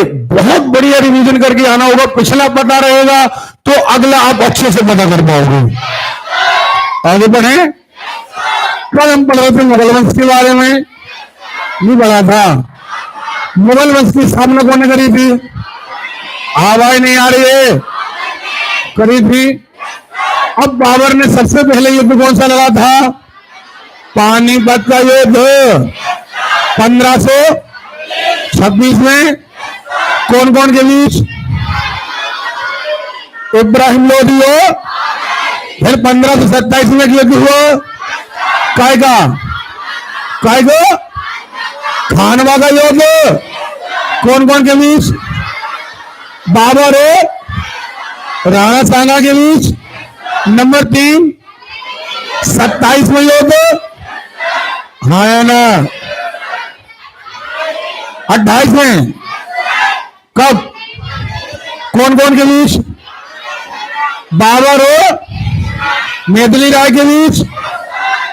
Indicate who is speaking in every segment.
Speaker 1: बहुत बढ़िया रिवीजन करके आना होगा, पिछला पता रहेगा तो अगला आप अच्छे से पता कर पाओगे। आगे बढ़े। कल हम पढ़ रहे थे मुगल वंश के बारे में, नहीं पढ़ा था। मुगल वंश की स्थापना कौन ने करी थी? आवाज नहीं आ रही है। करी थी। अब बाबर ने सबसे पहले युद्ध कौन सा लड़ा था? पानीपत का युद्ध 1526 में। कौन कौन के बीच? इब्राहिम लोधी हो। फिर 1527 में युद्ध हुआ काय का खानवा का युद्ध। कौन कौन के बीच? बाबर और राणा सांगा के बीच। नंबर 3 27 में युद्ध। हाँ या ना? 28 में। कब? कौन कौन के बीच? बाबर और मैथिली राय के बीच।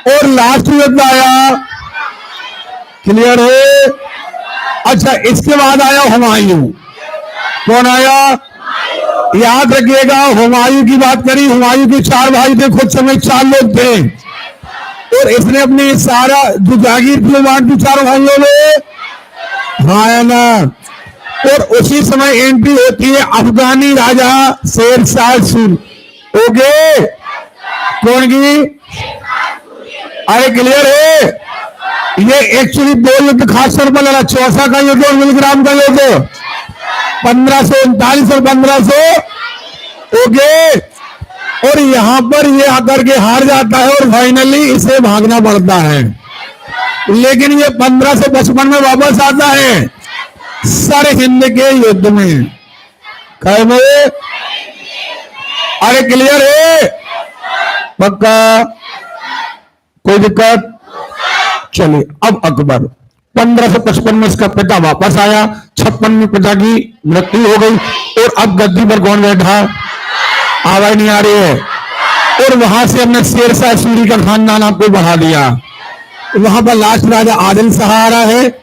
Speaker 1: और लास्ट युद्ध आया, क्लियर है? अच्छा, इसके बाद आया हुमायूं। कौन आया? याद रखिएगा, हुमायूं की बात करी। हुमायूं के 4 भाई थे, खुद समेत 4 लोग थे, और इसने अपनी सारा जो जागीर थी बांट दी 4 भाइयों में। हाँ या ना? और उसी समय एंट्री होती है अफगानी राजा शेर शाह सूरी। ओके, कौन की? अरे क्लियर है? ये एक्चुअली 2 युद्ध खासतौर पर लड़ा, चौसा का युद्ध और मिलग्राम का युद्ध 1539 और 1500। ओके, और यहां पर ये आकर के हार जाता है और फाइनली इसे भागना पड़ता है, लेकिन ये 1555 में वापस आता है सरहिंद के युद्ध में। कहे में? अरे क्लियर है? पक्का? कोई दिक्कत? चलिए, अब अकबर 1555 में इसका पिता वापस आया, 56 में पिता की मृत्यु हो गई, और अब गद्दी पर कौन बैठा? आवाज नहीं आ रही है। और वहां से हमने शेर शाह सूरी का खानदान आपको बढ़ा दिया। वहां पर लास्ट राजा आदिल शाह आ रहा है।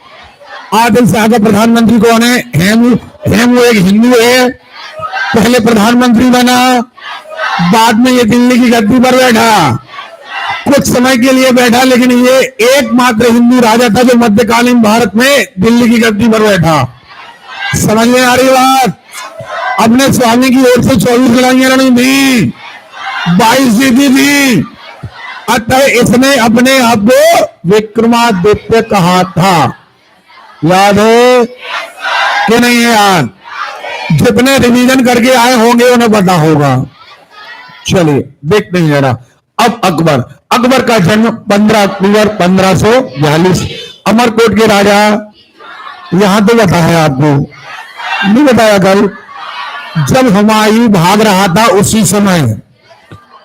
Speaker 1: आदिल शाह का प्रधानमंत्री कौन है? हेमू एक हिंदू है, पहले प्रधानमंत्री बना, बाद में ये दिल्ली की गद्दी पर बैठा। कुछ समय के लिए बैठा, लेकिन ये एकमात्र हिंदू राजा था जो मध्यकालीन भारत में दिल्ली की गद्दी पर बैठा। समझ में आ रही बात? अपने स्वामी की ओर से 24 लड़ाइयां लड़ी थी, 22 जीती थी। अतः इसने अपने आप को विक्रमादित्य कहा था। याद है कि नहीं है? याद? जितने रिवीजन करके आए होंगे उन्हें पता होगा। चलिए देखते हैं जरा। अब अकबर का जन्म 15 अक्टूबर 1542, अमरकोट के राजा। यहां तो बताया आपको, नहीं बताया कल? जब हुमायूं भाग रहा था उसी समय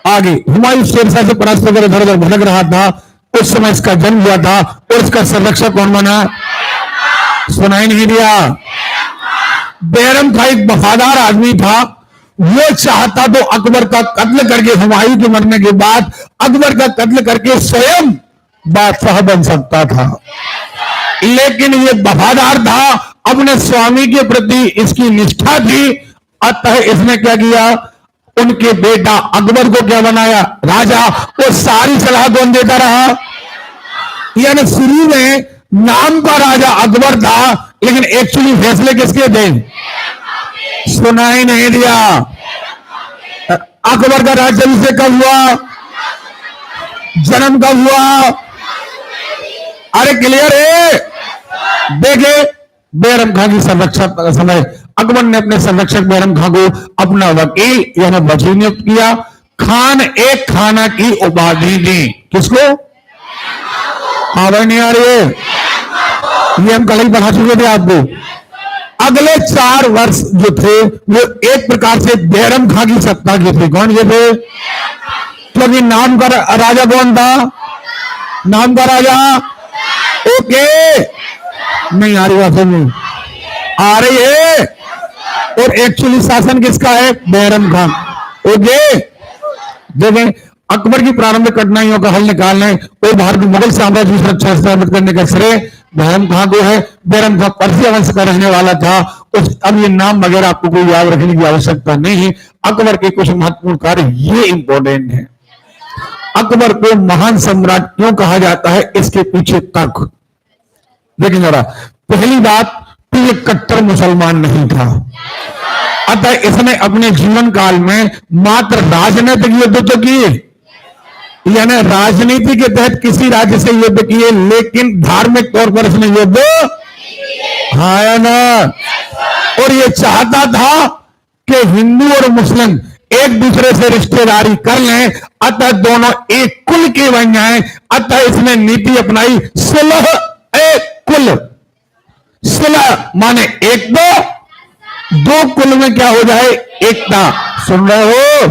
Speaker 1: आगे हुमायूं शेरशाह से परास्त होकर इधर उधर भटक रहा था, उस समय इसका जन्म हुआ था। और इसका संरक्षक कौन बना? सुनाई नहीं दिया? बैरम खां एक वफादार आदमी था। वो चाहता तो अकबर का कत्ल करके, हुमायूं के मरने के बाद अकबर का कत्ल करके स्वयं बादशाह बन सकता था, लेकिन ये वफादार था, अपने स्वामी के प्रति इसकी निष्ठा थी। अतः इसने क्या किया? उनके बेटा अकबर को क्या बनाया? राजा। और सारी सलाह कौन देता रहा? यानी शुरू में नाम का राजा अकबर था, लेकिन एक्चुअली फैसले किसके थे? सुनाई नहीं दिया? अकबर का राज्याभिषेक कब हुआ? जन्म कब हुआ? अरे क्लियर है? देखे, बैरम खां की संरक्षक समय अकबर ने अपने संरक्षक बैरम खां को अपना वकील यानी वजी नियुक्त किया। खान एक खाना की उपाधि दी। किसको? आवाज नहीं आ रही है? ये हम कल ही पढ़ा चुके थे आपको। अगले 4 वर्ष जो थे वो एक प्रकार से बैरम खां की सत्ता के थे। कौन के थे? क्योंकि नाम का राजा कौन था? नाम का राजा। ओके, नहीं आ रही बात नहीं आ रही है? और एक्चुअली शासन किसका है? बैरम खां। ओके, देखें, अकबर की प्रारंभिक कठिनाइयों का हल निकालने और भारत के मुगल साम्राज्य की सुरक्षा स्थापित करने का श्रेय बहरम कहाँ को है? बहरम का पर्सिया वंश का रहने वाला था। उस अब ये नाम वगैरह आपको कोई याद रखने की आवश्यकता नहीं है। अकबर के कुछ महत्वपूर्ण कार्य ये इंपॉर्टेंट है। अकबर को महान सम्राट क्यों कहा जाता है, इसके पीछे तर्क देखिए जरा। पहली बात तो ये कट्टर मुसलमान नहीं था, अतः इसने अपने जीवन काल में मात्र राजनीतिक युद्ध तो किए, यानी राजनीति के तहत किसी राज्य से युद्ध किए, लेकिन धार्मिक तौर पर इसने युद्ध है ना। और ये चाहता था कि हिंदू और मुस्लिम एक दूसरे से रिश्तेदारी कर लें, अतः दोनों एक कुल के बन जाएं। अतः इसने नीति अपनाई सुलह ए कुल। सुलह माने एक दो कुल में क्या हो जाए? एकता। सुन रहे हो?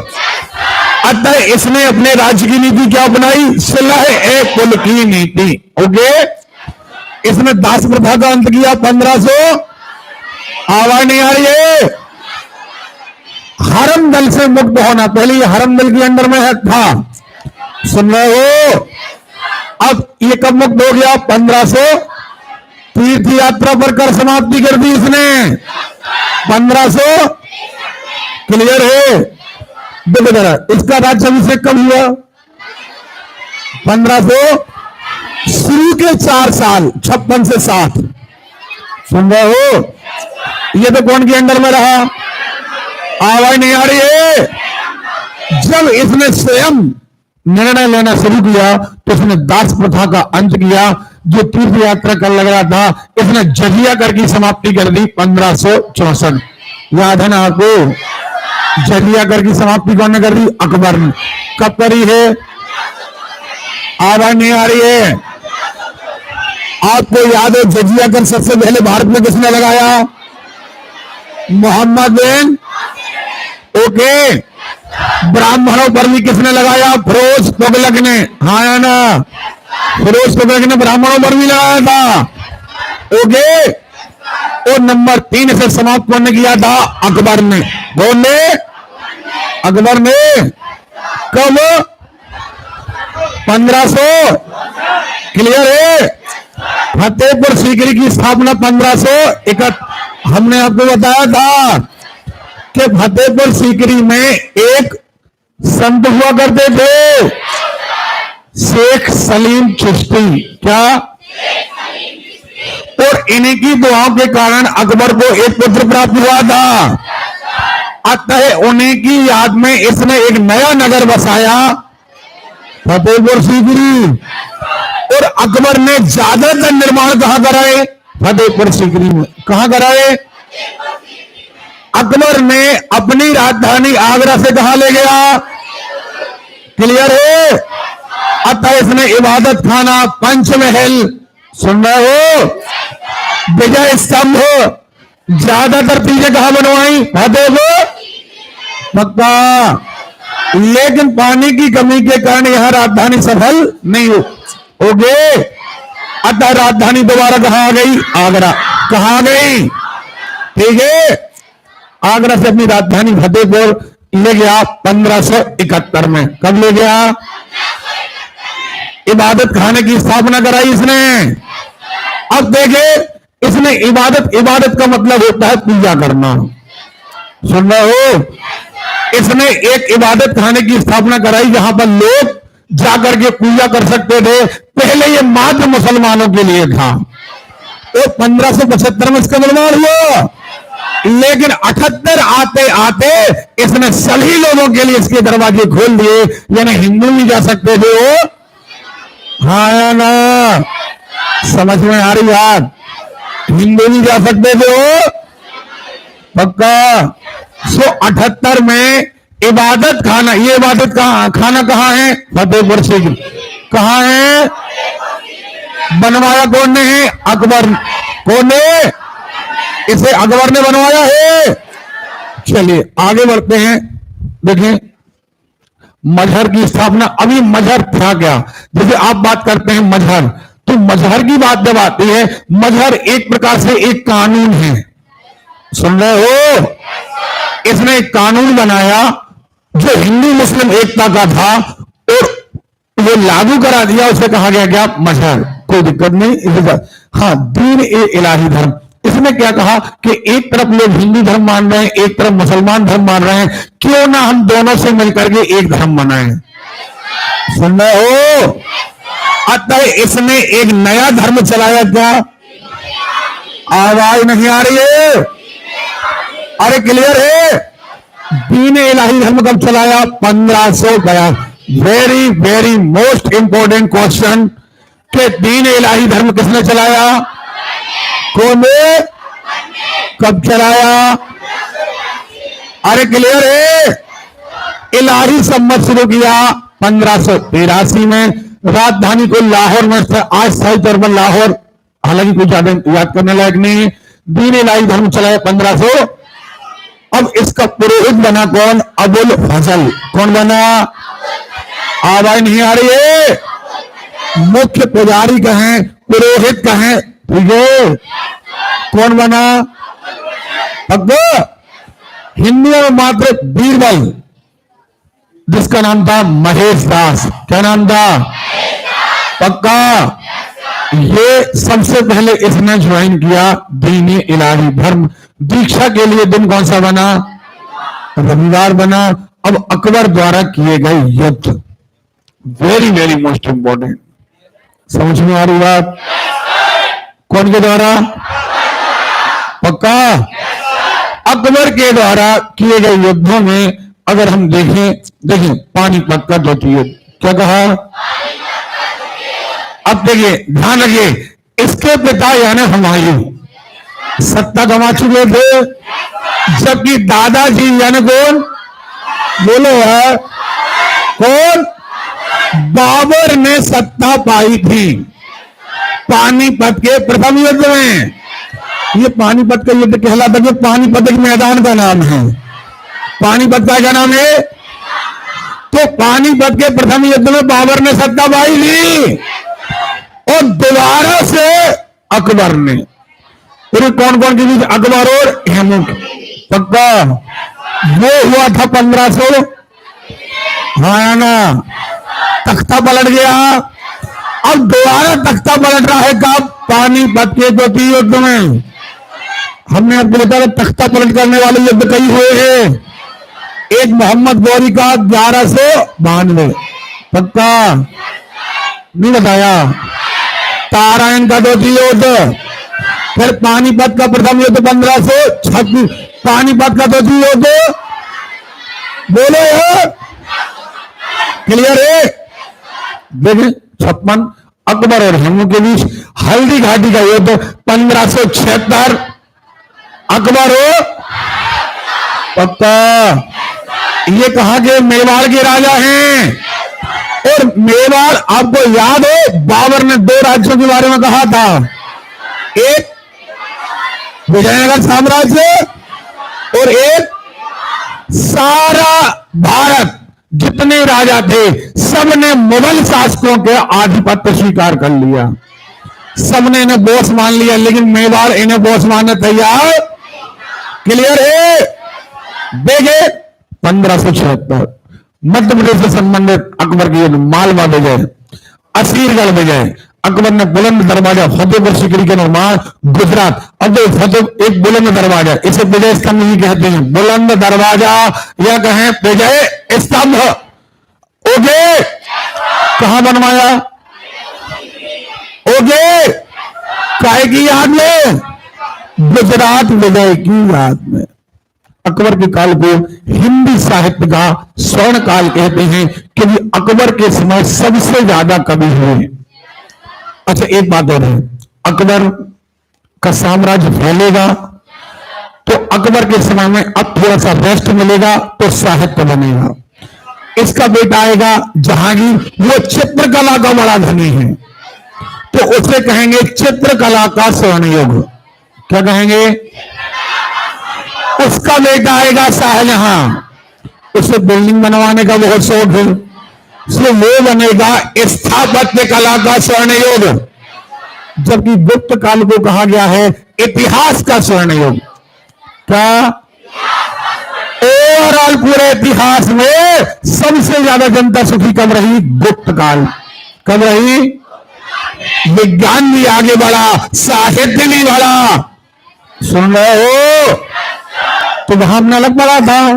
Speaker 1: अतः इसने अपने राज्य की नीति क्या अपनाई? सुलह ए कुल की नीति। ओके। इसने दास प्रथा का अंत किया 1500। आवाज नहीं आ रही है? हरम दल से मुक्त होना, पहले ये हरम दल के अंडर में था। सुन रहे हो? अब ये कब मुक्त हो गया? 1500। तीर्थ यात्रा पर कर समाप्ति कर दी इसने 1500। क्लियर है? देखो जरा, इसका राज्याभिषेक कब हुआ? 1500। शुरू के 4 साल 56 से 7। सुन रहे हो? ये तो कौन के अंडर में रहा? आवाज नहीं आ रही है? जब इसने स्वयं निर्णय लेना शुरू किया तो इसने दास प्रथा का अंत किया। जो तीर्थ यात्रा कर लग रहा था, इसने जजिया कर की समाप्ति कर दी 1564। याद है ना आपको? जजिया कर की समाप्ति कौन ने कर दी? अकबर ने। कब करी है? आवाज नहीं आ रही है? आपको याद है जजिया कर सबसे पहले भारत में किसने लगाया? मोहम्मद बिन। ओके। ब्राह्मणों पर भी किसने लगाया? फिरोज तुगलक ने। हाँ या ना? फिरोज तुगलक ने ब्राह्मणों पर भी लगाया था। ओके। और नंबर 3 से समाप्त करने किया था अकबर ने। कौन ने? अकबर ने। कब? 1500। क्लियर है? फतेहपुर सीकरी की स्थापना 1561। हमने आपको बताया था कि फतेहपुर सीकरी में एक संत हुआ करते थे, शेख सलीम चिश्ती। क्या? और इन्हीं की दुआओं के कारण अकबर को एक पुत्र प्राप्त हुआ था। अतः उन्हीं की याद में इसने एक नया नगर बसाया, फतेहपुर सीकरी। और अकबर ने ज्यादातर निर्माण कहां कराए? फतेहपुर सीकरी में। कहां कराए? अकबर ने अपनी राजधानी आगरा से कहां ले गया? क्लियर है? अतः इसने इबादत खाना, पंचमहल, सुन रहे हो? विजय स्तंभ, ज्यादातर चीजें कहां बनवाई? फतेहपुर। पक्का। लेकिन पानी की कमी के कारण यह राजधानी सफल नहीं हो गए। अतः राजधानी दोबारा कहां आ गई? आगरा। कहां आ गई? ठीक है। आगरा से अपनी राजधानी फतेहपुर ले गया 1571 में। कब ले गया? इबादत खाने की स्थापना कराई इसने। अब देखे, इसने इबादत का मतलब होता है पूजा करना। सुन रहे हो? इसने एक इबादत खाने की स्थापना कराई जहां पर लोग जाकर के पूजा कर सकते थे। पहले ये मात्र मुसलमानों के लिए था। तो 1575 में इसका निर्माण हुआ, लेकिन 78 आते आते इसने सभी लोगों के लिए इसके दरवाजे खोल दिए, यानी हिंदू भी जा सकते थे वो। हाँ या ना? समझ में आ रही बात? हिंदू भी जा सकते थे वो। पक्का। 78 में इबादत खाना, ये इबादत खाना कहां है? फतेहपुर सीकरी। कहां है? बनवाया कौन ने है? अकबर। कौन ने? इसे अकबर ने बनवाया है। चलिए आगे बढ़ते हैं। देखें, मजहर की स्थापना। अभी मजहर था क्या? जैसे आप बात करते हैं मजहर, तो मजहर की बात जब आती है, मजहर एक प्रकार से एक कानून है। सुन रहे हो? इसने एक कानून बनाया जो हिंदू मुस्लिम एकता का था और वो लागू करा दिया। उसे कहा गया क्या? मजहर। कोई दिक्कत नहीं। हाँ, दीन ए इलाही धर्म, इसमें क्या कहा कि एक तरफ लोग हिंदू धर्म मान रहे हैं, एक तरफ मुसलमान धर्म मान रहे हैं, क्यों ना हम दोनों से मिलकर के एक धर्म बनाएं। सुन रहे हो? अतः इसने एक नया धर्म चलाया। क्या आवाज नहीं आ रही है? अरे क्लियर है? दीन इलाही धर्म कब चलाया? 1542। Very very most important question कि दीन इलाही धर्म किसने चलाया? कौन ने? कब चलाया? अरे क्लियर है? इलाही सम्मत शुरू किया 1583 में, राजधानी को लाहौर में, आज सही तौर पर लाहौर, हालांकि कुछ ज्यादा याद करने लायक नहीं है। दीन इलाही धर्म चलाया 1500। अब इसका पुरोहित बना कौन? अबुल फजल। कौन बना? आवाज नहीं आ रही है? मुख्य पुजारी कहें, पुरोहित कहें, ठीक है? कौन बना? पक्का? हिंदुओं में मात्र बीरबल, जिसका नाम था महेश दास। क्या नाम था? पक्का? ये सबसे पहले इसने ज्वाइन किया दीन इलाही धर्म। दीक्षा के लिए दिन कौन सा बना? रविवार बना। अब अकबर द्वारा किए गए युद्ध, वेरी वेरी मोस्ट इंपॉर्टेंट, समझ में आ रही बात? कौन के द्वारा? पक्का? अकबर के द्वारा किए गए युद्धों में अगर हम देखें पानीपत का द्वितीय युद्ध, क्या कहा? अब देखिए, ध्यान रखिए, इसके पिता यानी हुमायूं सत्ता गंवा चुके थे, जबकि दादाजी यानी कौन? बोलो है कौन? बाबर ने सत्ता पाई थी पानीपत के प्रथम युद्ध में। ये पानीपत का युद्ध कहलाता है, पानीपत एक मैदान का नाम है। पानीपत का क्या नाम है? तो पानीपत के प्रथम युद्ध में बाबर ने सत्ता पाई थी और दोबारा से अकबर ने। फिर कौन कौन के बीच? अकबर और हेमू। पक्का? वो हुआ था 1500। हाँ ना, तख्ता पलट गया। अब दोबारा तख्ता पलट रहा है कब? पानीपत के द्वितीय युद्ध में। हमने आपको बताया तख्ता पलट करने वाले युद्ध कई हुए हैं। एक मोहम्मद गौरी का 1192। पक्का? नहीं बताया? तारायण का द्वितीय युद्ध, फिर पानीपत का प्रथम युद्ध 1536, पानीपत का द्वितीय युद्ध। बोलो यार, क्लियर है? देखिए 56 अकबर और हेमू के बीच। हल्दी घाटी का युद्ध 1576, अकबर हो। पक्का? ये कहां के? मेवाड़ के राजा हैं। और मेवाड़ आपको याद हो, बाबर ने 2 राज्यों के बारे में कहा था, एक विजयनगर साम्राज्य और एक सारा भारत। जितने राजा थे सबने मुगल शासकों के आधिपत्य स्वीकार कर लिया, सबने इन्हें बॉस मान लिया, लेकिन मेवाड़ इन्हें बॉस मानने तैयार। क्लियर है? देखे 1576 मध्य प्रदेश से संबंधित अकबर की मालवा विजय, असीरगढ़ विजय। अकबर ने बुलंद दरवाजा, फतेहपुर सीकरी के निर्माण, गुजरात। अब फतेह एक बुलंद दरवाजा, इसे विजय स्तंभ भी कहते हैं। बुलंद दरवाजा या कहें विजय स्तंभ। ओके? कहां बनवाया? ओके? काहे की याद में? गुजरात विजय की याद में। अकबर के काल को हिंदी साहित्य का स्वर्ण काल कहते हैं, क्योंकि अकबर के समय सबसे ज्यादा कवि हुए। अच्छा, एक बात और है, अकबर का साम्राज्य फैलेगा तो अकबर के समय में अब थोड़ा सा रेस्ट मिलेगा तो साहित्य बनेगा। इसका बेटा आएगा जहांगीर, वो चित्रकला का बड़ा धनी है, तो उसे कहेंगे चित्रकला का स्वर्ण युग। क्या कहेंगे? उसका बेटा आएगा शाहजहां, उसे बिल्डिंग बनवाने का बहुत शौक है, इसलिए वो बनेगा स्थापत्य कला का स्वर्ण युग। जबकि गुप्त काल को कहा गया है इतिहास का स्वर्ण युग। क्या? ओवरऑल पूरे इतिहास में सबसे ज्यादा जनता सुखी कब रही? गुप्त काल। कब रही? विज्ञान भी आगे बढ़ा, साहित्य भी बढ़ा। सुन रहे हो? तो वहां अपना अलग बढ़ा था।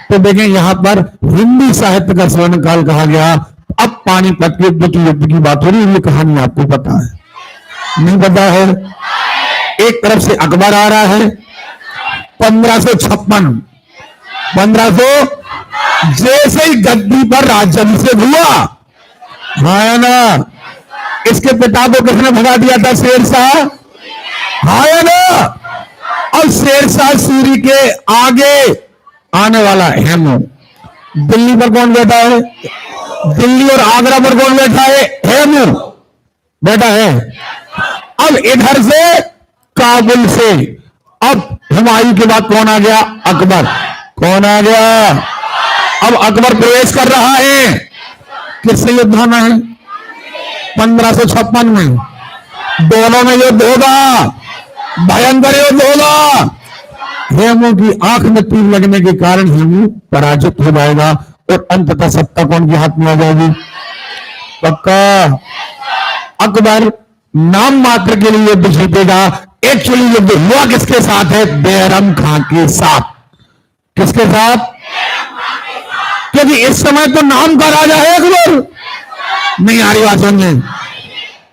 Speaker 1: तो देखें यहां पर हिंदी साहित्य का स्वर्ण काल कहा गया। अब पानीपत के युद्ध की बात हो रही है, ये कहानी आपको पता है? नहीं पता है? एक तरफ से अकबर आ रहा है 1556, 1500 जैसे ही गद्दी पर राज्याभिषेक हुआ, हाँ ना, इसके पिता को किसने भगा दिया था? शेरशाह, हाँ ना। और शेरशाह सूरी के आगे आने वाला हेमू। दिल्ली पर कौन बैठा है? दिल्ली और आगरा पर कौन बैठा है? हेमू बैठा है। अब इधर से काबुल से अब हुमायूं के बाद कौन आ गया? अकबर। कौन आ गया? अब अकबर प्रवेश कर रहा है। किससे युद्ध होना है? 1556 में। दोनों में युद्ध होगा, भयंकर युद्ध होगा। हेमू की आंख में तीर लगने के कारण हेमू पराजित हो जाएगा और अंततः सत्ता कौन के हाथ में आ जाएगी? पक्का अकबर नाम मात्र के लिए युद्ध जीतेगा। एक्चुअली युद्ध हुआ किसके साथ है? बैरम खां के साथ। किसके साथ? क्योंकि इस समय तो नाम का राजा है अकबर। नहीं आ रही बात समझे?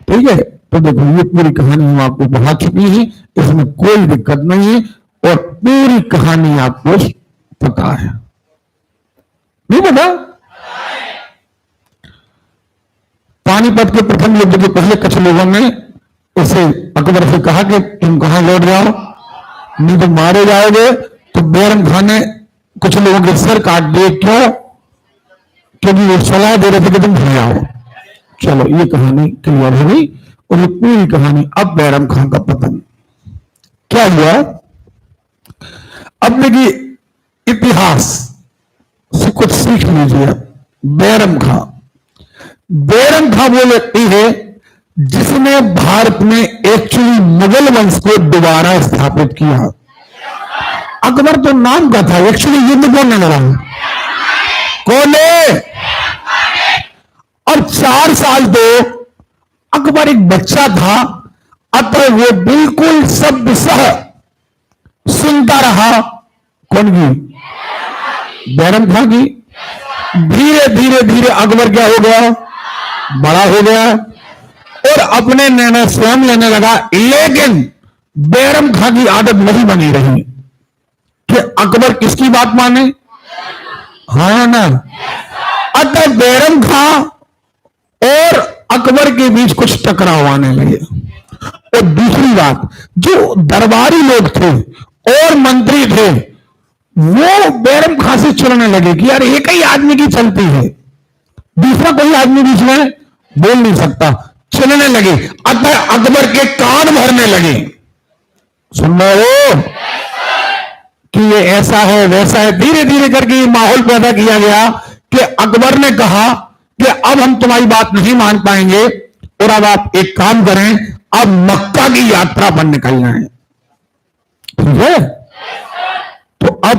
Speaker 1: ठीक है, तो देखो ये पूरी कहानी हम आपको पढ़ा चुकी है, इसमें कोई दिक्कत नहीं है और पूरी कहानी आपको पता है। नहीं पता? पानीपत के प्रथम युद्ध के पहले कुछ लोगों ने उसे अकबर से कहा कि तुम कहां लौट जाओ, नहीं तो मारे जाओगे। तो बैरम खान ने कुछ लोगों के सर काट दिए। क्यों? क्योंकि वो सलाह दे रहे थे कि तुम घर आओ। चलो ये कहानी क्लियर हो गई और ये पूरी कहानी। अब बैरम खान का पतन क्या हुआ? अब देखिए इतिहास से कुछ सीख लीजिए। बैरम खां वो व्यक्ति है जिसने भारत में एक्चुअली मुगल वंश को दोबारा स्थापित किया। अकबर तो नाम का था, एक्चुअली युद्ध कौन लड़ रहा है? कौन है? और 4 साल तो अकबर एक बच्चा था, अतः वो बिल्कुल सब सह सुनता रहा। कौन की? बैरम खां की। धीरे धीरे धीरे अकबर क्या हो गया? बड़ा हो गया और अपने निर्णय स्वयं लेने लगा। लेकिन बैरम खां की आदत नहीं बनी रही कि अकबर किसकी बात माने, हाँ ना। अतः बैरम खां और अकबर के बीच कुछ टकराव आने लगे। और दूसरी बात, जो दरबारी लोग थे और मंत्री थे वो बैरम खां से चिढ़ने लगे कि यार एक ही आदमी की चलती है, दूसरा कोई आदमी बीच में बोल नहीं सकता। चिढ़ने लगे, अतः अकबर के कान भरने लगे। सुन रहे हो कि ये ऐसा है वैसा है। धीरे धीरे करके ये माहौल पैदा किया गया कि अकबर ने कहा कि अब हम तुम्हारी बात नहीं मान पाएंगे और अब आप एक काम करें, अब मक्का की यात्रा पर निकलना है। ठीक है? तो अब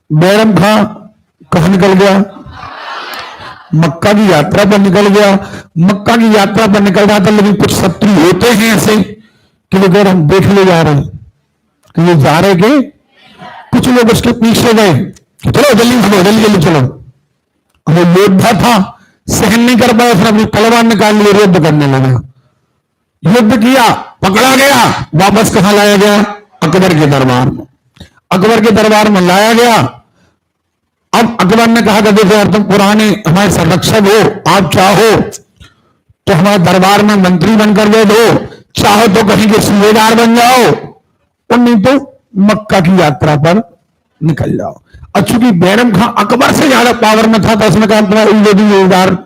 Speaker 1: बैरम खां कहां निकल गया? मक्का की यात्रा पर निकल गया। मक्का की यात्रा पर निकल रहा था, लेकिन कुछ शत्रु होते हैं ऐसे कि वो हम देख ले जा रहे हैं कि ये जा रहे के। कुछ लोग उसके पीछे गए, चलो जल्दी चलो, जल्दी जल्दी चलो। वो योद्धा था, सहन नहीं कर पाया, उसने अपनी तलवार निकाल ली, युद्ध करने लगा। युद्ध किया, पकड़ा गया, वापस कहां लाया गया? अकबर के दरबार में। अकबर के दरबार में लाया गया। अब अकबर ने कहा कि देखो यार तुम पुराने हमारे संरक्षक हो, आप चाहो तो हमारे दरबार में मंत्री बनकर दे दो, चाहो तो कहीं के सूबेदार बन जाओ और नहीं तो मक्का की यात्रा पर निकल जाओ। और चूंकि बैरम खां अकबर से ज्यादा पावर में था तो उसने कहा तुम्हारे सूबेदार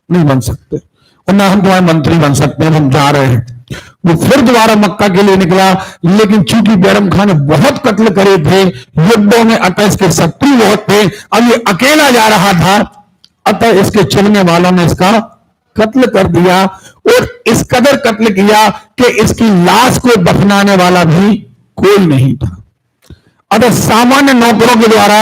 Speaker 1: नहीं बन सकते और ना हम तुम्हारे मंत्री बन सकते हैं, हम जा रहे हैं। वो फिर दोबारा मक्का के लिए निकला, लेकिन चूंकि बैरम खान ने बहुत कत्ल करे थे युद्धों में, अतः इसके शत्रु बहुत थे। अब ये अकेला जा रहा था, अतः इसके चलने वालों ने इसका कत्ल कर दिया और इस कदर कत्ल किया कि इसकी लाश को दफनाने वाला भी कोई नहीं था। अतः सामान्य नौकरों के द्वारा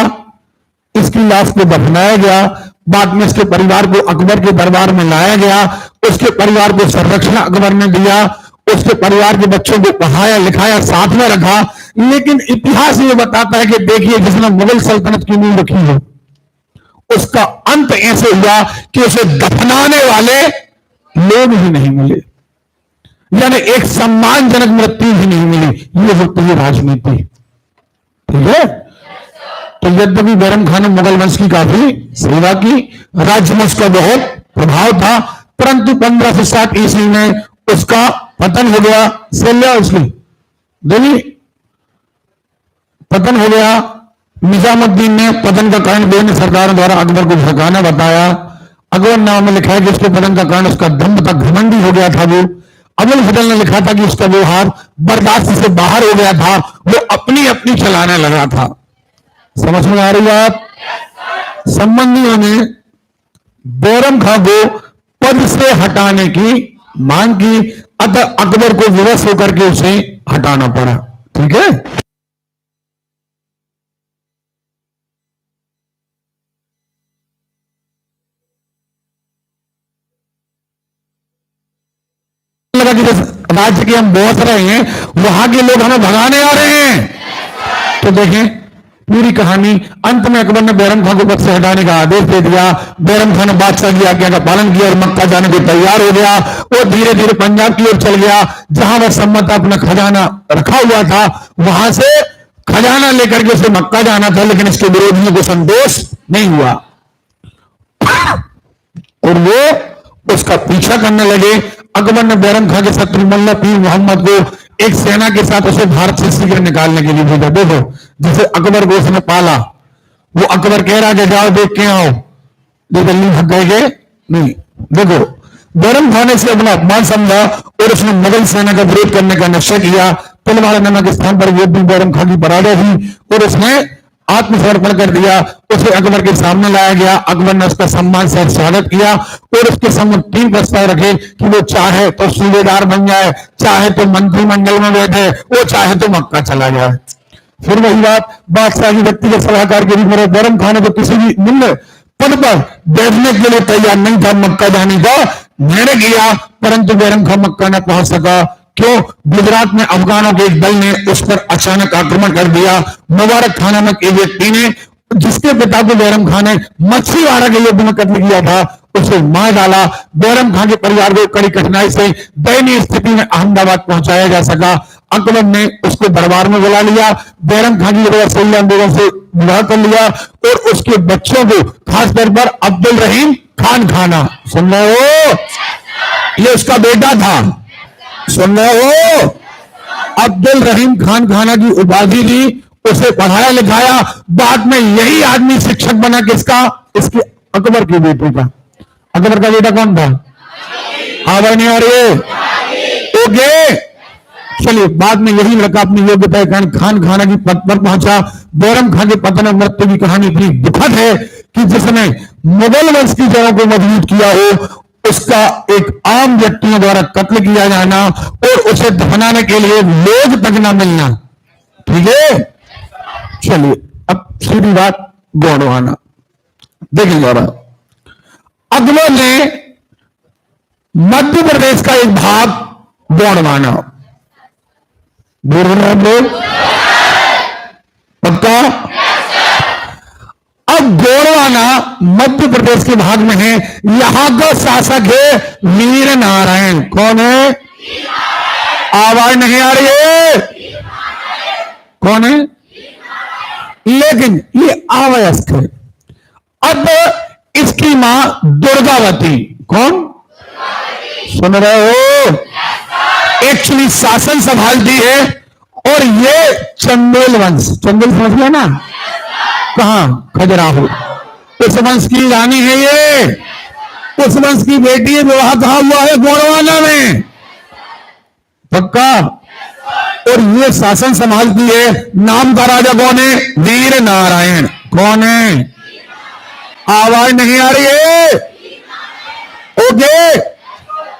Speaker 1: इसकी लाश को दफनाया गया। बाद में इसके परिवार को अकबर के दरबार में लाया गया उसके परिवार को संरक्षण अकबर ने दिया, उसके परिवार के बच्चों को पढ़ाया लिखाया, साथ में रखा। लेकिन इतिहास ये बताता है कि देखिए, जिसने मुगल सल्तनत की नींव रखी है, उसका अंत ऐसे हुआ कि उसे दफनाने वाले लोग ही नहीं मिले, यानी एक सम्मानजनक मृत्यु ही नहीं मिली। ये होती है राजनीति, ठीक है। तो यद्यपि बैरम खान ने मुगल वंश की काफी सेवा की, राज्य में उसका बहुत प्रभाव था, परंतु 1560 ईस्वी में उसका पतन हो गया। सैल्या उसकी दिल्ली पतन हो गया। निजामुद्दीन ने पतन का कारण दोनों सरकारों द्वारा अकबर को भड़काना बताया। अकबर नाम में लिखा है कि उसके पतन का कारण उसका दम्भ था, घमंडी हो गया था वो। अबुल फजल ने लिखा था कि उसका व्यवहार बर्दाश्त से बाहर हो गया था, वो अपनी अपनी चलाने लगा था। समझ में आ रही है आप? संबंधियों ने बैरम खां को पद से हटाने की मांग की, अतः अकबर को विवश होकर के उसे हटाना पड़ा, ठीक है। लगा कि राज्य के हम बहुत रहे हैं, वहां के लोग हमें भगाने आ रहे हैं। तो देखें पूरी कहानी। अंत में अकबर ने बैरम खां को पद से हटाने का आदेश दे दिया। बैरम खां ने बादशाह की आज्ञा का पालन किया और मक्का जाने को तैयार हो गया। वो धीरे धीरे पंजाब की ओर चल गया, जहां वह सम्मत अपना खजाना रखा हुआ था, वहां से खजाना लेकर के उसे मक्का जाना था। लेकिन इसके विरोधियों को संतोष नहीं हुआ और वो उसका पीछा करने लगे। अकबर ने बैरम खां के शत्रु मुल्ला पीर मोहम्मद को एक सेना के साथ उसे भारत से शीघ्र निकालने के लिए भेजा। देखो, जैसे अकबर को उसने पाला, वो अकबर कह रहा है जाओ देख के आओ, जो दिल्ली भाग गए नहीं। देखो, बैरम खान ने से अपना अपमान समझा और उसने मुगल सेना का विरोध करने का निश्चय किया। तिलवाड़ा नामक स्थान पर वो भी बैरम खान की पराजय हुई और उसने आत्मसमर्पण कर दिया। उसे अकबर के सामने लाया गया। अकबर ने उसका सम्मान से स्वागत किया और उसके सामने 3 प्रस्ताव रखे कि वो चाहे तो सूबेदार बन जाए, चाहे तो मंत्रिमंडल में बैठे, वो चाहे तो मक्का चला जाए। फिर वही बात, बादशाह की व्यक्तिगत सलाहकार के रूप में बैरम खान को किसी भी मूल्य पद पर बैठने के लिए तैयार नहीं था, मक्का जाने का निर्णय किया। परंतु बैरम खान मक्का न पहुंच सका। क्यों? गुजरात में अफगानों के एक दल ने उस पर अचानक आक्रमण कर दिया। मुबारक खान नामक एक व्यक्ति ने, जिसके पिता को बैरम खान ने मछलीवाड़ा के युद्ध में कत्ल किया था, उसे मार डाला। बैरम खान के परिवार को कड़ी कठिनाई से दयनीय स्थिति में अहमदाबाद पहुंचाया जा सका। अकबर ने उसको दरबार में बुला लिया। बैरम खान की जगह सैय्यद बेगम से विवाह कर लिया और उसके बच्चों को खासतौर पर अब्दुल रहीम खान खाना, सुन रहे हो, ये उसका बेटा था, सुन रहे हो, अब्दुल रहीम खान खाना की उपाधि दी, उसे पढ़ाया लिखाया। बाद में यही आदमी शिक्षक बना, किसका? इसके अकबर के बेटे का। अकबर का बेटा कौन था? आवाज नहीं आ रही है? ओके, चलिए, बाद में यही लड़का अपनी योग्यता के कारण खान खाना की पद पर पहुंचा। बैरम खान के पतन और मृत्यु की कहानी इतनी दुखद है कि जिसने मुगल वंश की जड़ों को मजबूत किया हो, उसका एक आम व्यक्तियों द्वारा कत्ल किया जाना और उसे दफनाने के लिए लोग तक न मिलना, ठीक है। चलिए, अब सीधी बात गोंडवाना देखिए जरा। अकबर ने मध्य प्रदेश का एक भाग गोंडवाना, बोल रहे हैं लोग, पक्का? अब गोंडवाना मध्य प्रदेश के भाग में है। यहां का शासक है वीर नारायण। कौन है? आवाज नहीं आ रही है? कौन है? लेकिन ये अवयस्क है। अब इसकी मां दुर्गावती, कौन? सुन रहे हो? एक्चुअली शासन संभालती है और ये चंदेल वंश, चंदेल समझ गया ना, कहां? खजुराहो। उस वंश की रानी है ये, उस वंश की बेटी है। विवाह कहां हुआ है? गोंडवाना में, पक्का? और ये शासन संभालती है। नाम का राजा कौन है? वीर नारायण। कौन है? आवाज नहीं आ रही है? ओके,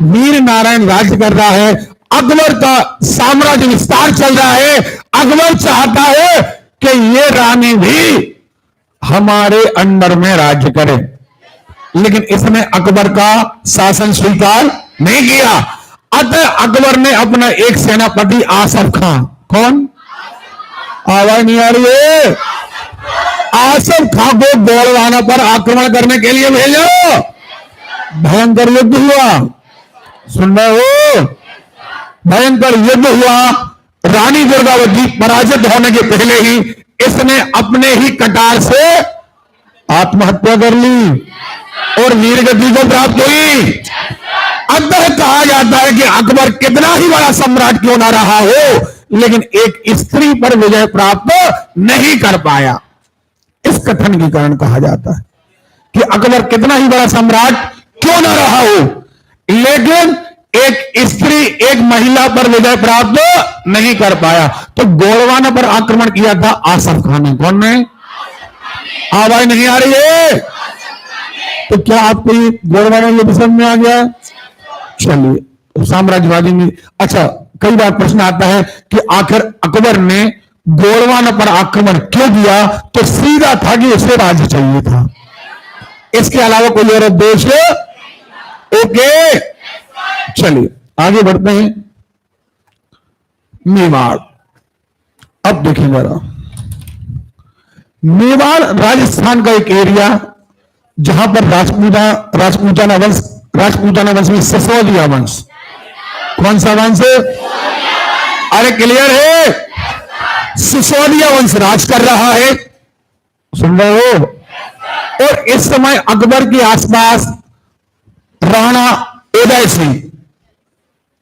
Speaker 1: वीर नारायण राज्य कर रहा है। अकबर का साम्राज्य विस्तार चल रहा है। अकबर चाहता है कि ये रानी भी हमारे अंडर में राज्य करे। लेकिन इसने अकबर का शासन स्वीकार नहीं किया। अतः अकबर ने अपना एक सेनापति आसफ खां, कौन, आवाज नहीं आ रही है, आसफ खां को गोलवाना पर आक्रमण करने के लिए भेजा। भयंकर युद्ध हुआ, सुन रहे हो, भयंकर युद्ध हुआ। रानी दुर्गावती पराजित होने के पहले ही इसने अपने ही कटार से आत्महत्या कर ली और वीरगति को प्राप्त हुई। अतः कहा जाता है कि अकबर कितना ही बड़ा सम्राट क्यों ना रहा हो, लेकिन एक स्त्री पर विजय प्राप्त नहीं कर पाया। इस कथन के कारण कहा जाता है कि अकबर कितना ही बड़ा सम्राट क्यों ना रहा हो, लेकिन एक स्त्री, एक महिला पर विजय प्राप्त नहीं कर पाया। तो गोलवाना पर आक्रमण किया था आसफ खान ने। कौन ने? आवाज नहीं आ रही है? तो क्या आपको ये गोलवाना ये समझ में आ गया? चलिए, साम्राज्यवादी में अच्छा कई बार प्रश्न आता है कि आखिर अकबर ने गोलवाना पर आक्रमण क्यों किया? तो सीधा था कि उसे राज्य चाहिए था, इसके अलावा कोई और उद्देश्य। ओके, चलिए आगे बढ़ते हैं। मेवाड़, अब देखिए जरा, मेवाड़ राजस्थान का एक एरिया जहां पर राजपूताना वंश में सिसोदिया वंश, कौन सा वंश? अरे क्लियर है, सिसोदिया वंश राज कर रहा है, सुन रहे हो। और इस समय अकबर के आसपास राणा उदय सिंह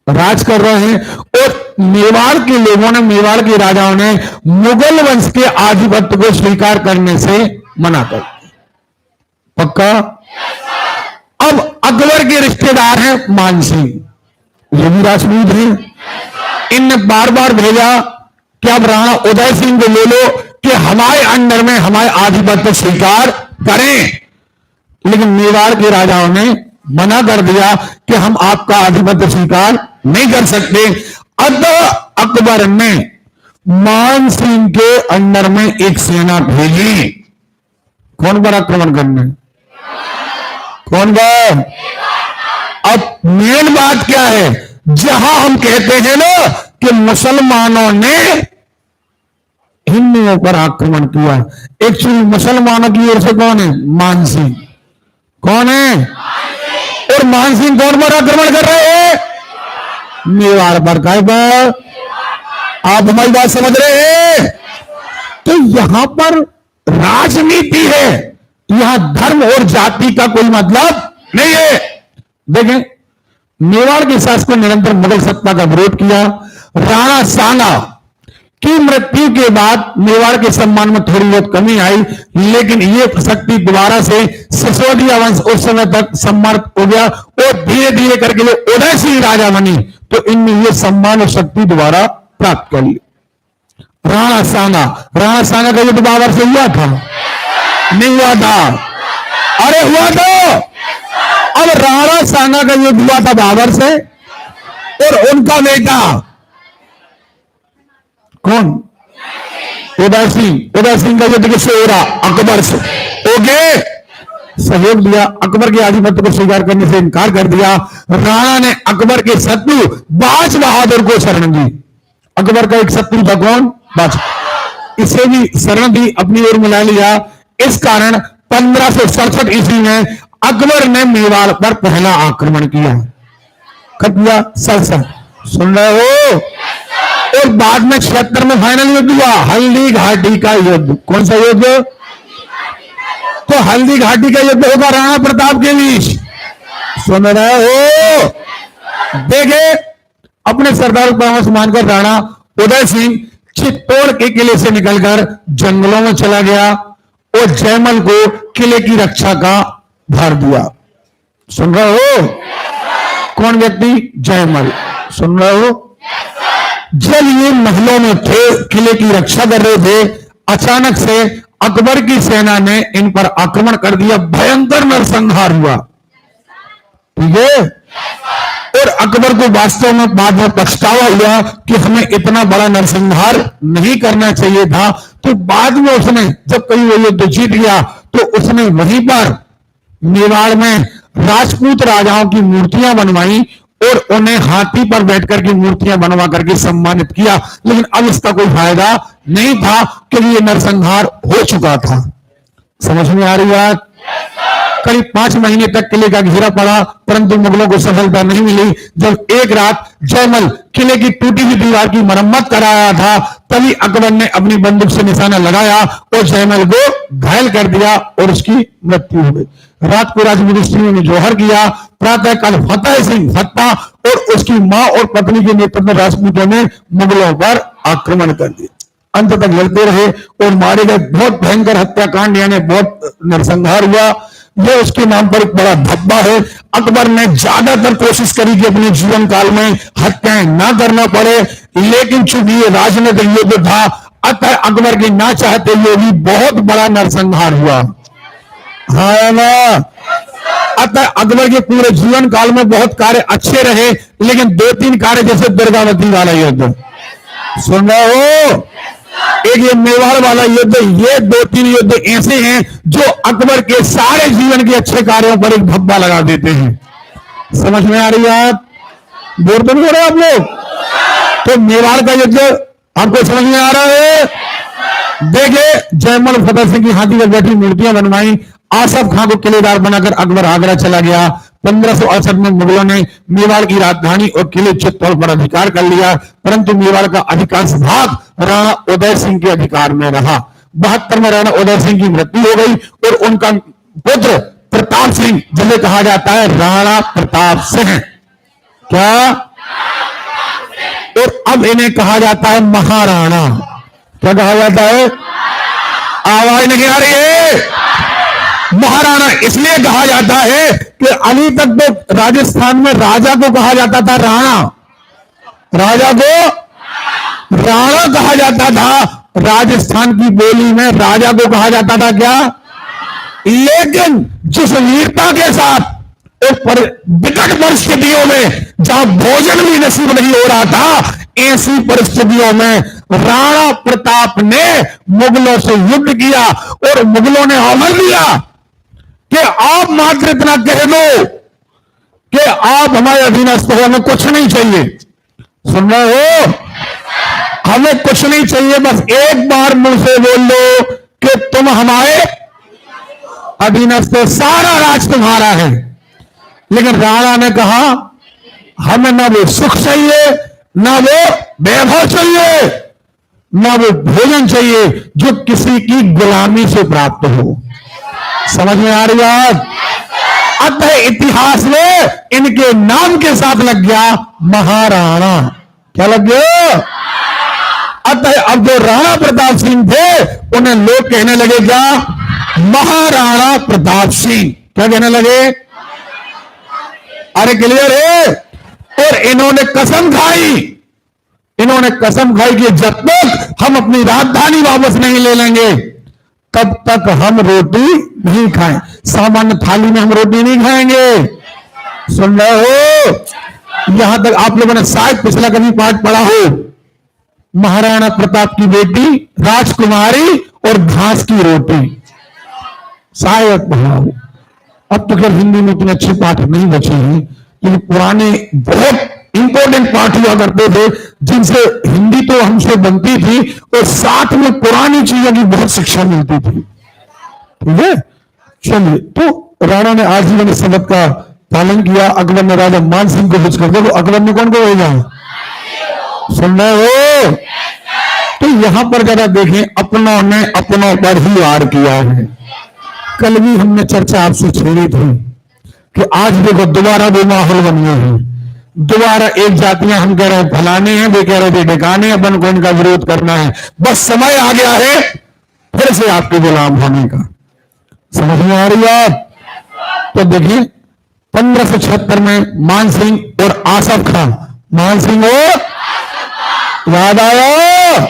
Speaker 1: राज कर रहे हैं। और मेवाड़ के लोगों ने, मेवाड़ के राजाओं ने मुगल वंश के आधिपत्य को स्वीकार करने से मना कर दिया। पक्का? अब अकबर के रिश्तेदार हैं मानसिंह, ये भी राजपूत हैं। इनने बार बार भेजा कि अब राणा उदय सिंह को ले लो कि हमारे अंडर में हमारे आधिपत्य स्वीकार करें, लेकिन मेवाड़ के राजाओं ने मना कर दिया कि हम आपका आधिपत्य स्वीकार नहीं कर सकते। अतः अकबर ने मान सिंह के अंडर में एक सेना भेजी। कौन पर आक्रमण करने? कौन पर? अब मेन बात क्या है, जहां हम कहते हैं ना कि मुसलमानों ने हिंदुओं पर आक्रमण किया, एक्चुअली मुसलमानों की ओर से कौन है? मान सिंह। कौन है? और मान सिंह कौन पर आक्रमण कर रहे हैं? मेवाड़ पर। काय पर? आप हमारी बात समझ रहे हैं? तो यहां पर राजनीति है, यहां धर्म और जाति का कोई मतलब नहीं है। देखें, मेवाड़ के शासकों ने निरंतर मुगल सत्ता का विरोध किया। राणा सांगा की मृत्यु के बाद मेवाड़ के सम्मान में थोड़ी बहुत कमी आई, लेकिन ये शक्ति दोबारा से सिसोदिया वंश उस समय तक सम्मानित हो गया और धीरे धीरे करके जो उदय सिंह राजा बनी, तो इनने ये सम्मान और शक्ति दोबारा प्राप्त कर ली। राणा सांगा का युद्ध बाबर से हुआ था? नहीं हुआ था? अरे हुआ था। अब राणा सांगा का युद्ध हुआ था बाबर से, और उनका बेटा कौन? उदय सिंह का युद्ध किससे हो रहा? अकबर से। ओके, सहयोग दिया, अकबर के आधिपत्य को स्वीकार करने से इनकार कर दिया। राणा ने अकबर के शत्रु बाज बहादुर को शरण दी। अकबर का एक शत्रु था कौन? बाज, इसे भी शरण दी, अपनी ओर मिला लिया। इस कारण 1567 ईस्वी में अकबर ने मेवाड़ पर पहला आक्रमण किया। कब किया? सरसठ। सुन रहे हो? और बाद में 76 में फाइनल युद्ध हुआ, हल्दी घाटी का युद्ध। कौन सा युद्ध? तो हल्दी घाटी का युद्ध होगा राणा प्रताप के बीच। सुन रहे हो? देखे, अपने सरदार परामर्श मानकर राणा उदय सिंह चित्तौड़ के किले से निकलकर जंगलों में चला गया और जयमल को किले की रक्षा का भार दिया। सुन रहे हो? कौन व्यक्ति? जयमल। सुन रहे हो? जब ये महलों में थे, किले की रक्षा कर रहे थे, अचानक से अकबर की सेना ने इन पर आक्रमण कर दिया। भयंकर नरसंहार हुआ। ठीक है? और अकबर को वास्तव में बाद में पछतावा हुआ कि हमें इतना बड़ा नरसंहार नहीं करना चाहिए था। तो बाद में उसने, जब कहीं वो युद्ध जीत गया, तो उसने वहीं पर मेवाड़ में राजपूत राजाओं की मूर्तियां बनवाई और उन्हें हाथी पर बैठकर की मूर्तियां बनवा करके सम्मानित किया, लेकिन अब इसका कोई फायदा नहीं था क्योंकि ये नरसंहार हो चुका था। समझ में आ रही बात? करीब 5 महीने तक किले का घेरा पड़ा, परंतु मुगलों को सफलता नहीं मिली। जब एक रात जयमल किले की टूटी हुई दीवार की मरम्मत कराया था, तभी अकबर ने अपनी बंदूक से निशाना लगाया और जयमल को घायल कर दिया और उसकी मृत्यु हो गई। रात को राजमिस्त्री ने जोहर किया। प्रातः काल फतेह सिंह फत्ता और उसकी मां और पत्नी के नेतृत्व में राजपूतों ने मुगलों पर आक्रमण कर दिया। अंत तक लड़ते रहे और मारे गए। बहुत भयंकर हत्याकांड यानी बहुत नरसंहार हुआ। यह उसके नाम पर एक बड़ा धब्बा है। अकबर ने ज्यादातर कोशिश करी कि अपने जीवन काल में हत्याएं ना करना पड़े, लेकिन चूंकि ये राजनीतिक युद्ध था, अतः अकबर के ना चाहते हुए भी बहुत बड़ा नरसंहार हुआ। हाँ ना? अतः अकबर के पूरे जीवन काल में बहुत कार्य अच्छे रहे, लेकिन 2-3 कार्य जैसे दुर्गावती वाला युद्ध सुन रहे हो, एक ये मेवाड़ वाला युद्ध, ये 2-3 युद्ध ऐसे हैं जो अकबर के सारे जीवन के अच्छे कार्यों पर एक धब्बा लगा देते हैं। समझ में आ रही है? बोर तो नहीं हो रहे आप लोग? तो मेवाड़ का युद्ध आपको समझ में आ रहा है? देखिए, जयमल फतेह सिंह की हाथी पर बैठी मूर्तियां बनवाई। आसफ खां को किलेदार बनाकर अकबर आगरा चला गया। 1568 में मुगलों ने मेवाड़ की राजधानी और किले चित्तौड़ पर अधिकार कर लिया, परंतु मेवाड़ का अधिकांश भाग राणा उदय सिंह के अधिकार में रहा। 72 में राणा उदय सिंह की मृत्यु हो गई और उनका पुत्र प्रताप सिंह, जिसे कहा जाता है राणा प्रताप सिंह, क्या? और अब इन्हें कहा जाता है महाराणा। क्या कहा जाता है? आवाज नहीं आ रही है? महाराणा इसलिए कहा जाता है कि अभी तक तो राजस्थान में राजा को कहा जाता था राणा, राजा को राणा कहा जाता था। राजस्थान की बोली में राजा को कहा जाता था क्या? लेकिन जिस वीरता के साथ और विकट परिस्थितियों में जहां भोजन भी नसीब नहीं हो रहा था, ऐसी परिस्थितियों में राणा प्रताप ने मुगलों से युद्ध किया और मुगलों ने अमल दिया कि आप मात्र इतना कह दो कि आप हमारे अधीनस्थ हो, हमें कुछ नहीं चाहिए। सुन रहे हो? हमें कुछ नहीं चाहिए, बस एक बार मुंह से बोल लो कि तुम हमारे अधीनस्थ हो, सारा राज तुम्हारा है। लेकिन राणा ने कहा हमें ना वो सुख चाहिए, ना वो वैभव चाहिए, ना वो भोजन चाहिए जो किसी की गुलामी से प्राप्त हो। समझ में आ रही बात? अतः इतिहास में इनके नाम के साथ लग गया महाराणा। क्या लग गया? अतः अब जो राणा प्रताप सिंह थे उन्हें लोग कहने लगे क्या? महाराणा प्रताप सिंह। क्या कहने लगे? अरे क्लियर है? और इन्होंने कसम खाई कि जब तक हम अपनी राजधानी वापस नहीं ले लेंगे तब तक हम रोटी नहीं खाएं। सामान्य थाली में हम रोटी नहीं खाएंगे। सुन रहे हो? यहां तक आप लोगों ने शायद पिछला कभी पाठ पढ़ा हो, महाराणा प्रताप की बेटी राजकुमारी और घास की रोटी, शायद पढ़ा हो। अब तो खैर हिंदी में इतने अच्छे पाठ नहीं बचे हैं, लेकिन पुराने बहुत इंपॉर्टेंट पाठ हुआ करते थे जिनसे हिंदी तो हमसे बनती थी और साथ में पुरानी चीजों की बहुत शिक्षा मिलती थी। ठीक है? चलिए, तो राणा ने आजीवन इस शब्द का पालन किया। अकबर ने राजा मान सिंह को कुछ कर दिया। तो अकबर ने कौन को भेजा? सुन रहे हो? तो यहां पर जरा देखें, अपनों ने अपनों पर ही वार किया है। कल भी हमने चर्चा आपसे छेड़ी थी कि आज देखो दोबारा वो माहौल बन गए हैं। दोबारा एक जातियां हम कह रहे हैं फलाने हैं, वे कह रहे थे ढिकाने, अपन को इनका विरोध करना है। बस समय आ गया है फिर से आपके गुलाम होने का। समझ में आ रही है? तो देखिए 1576 में मान सिंह और आसफ खां, मान सिंह और याद आया?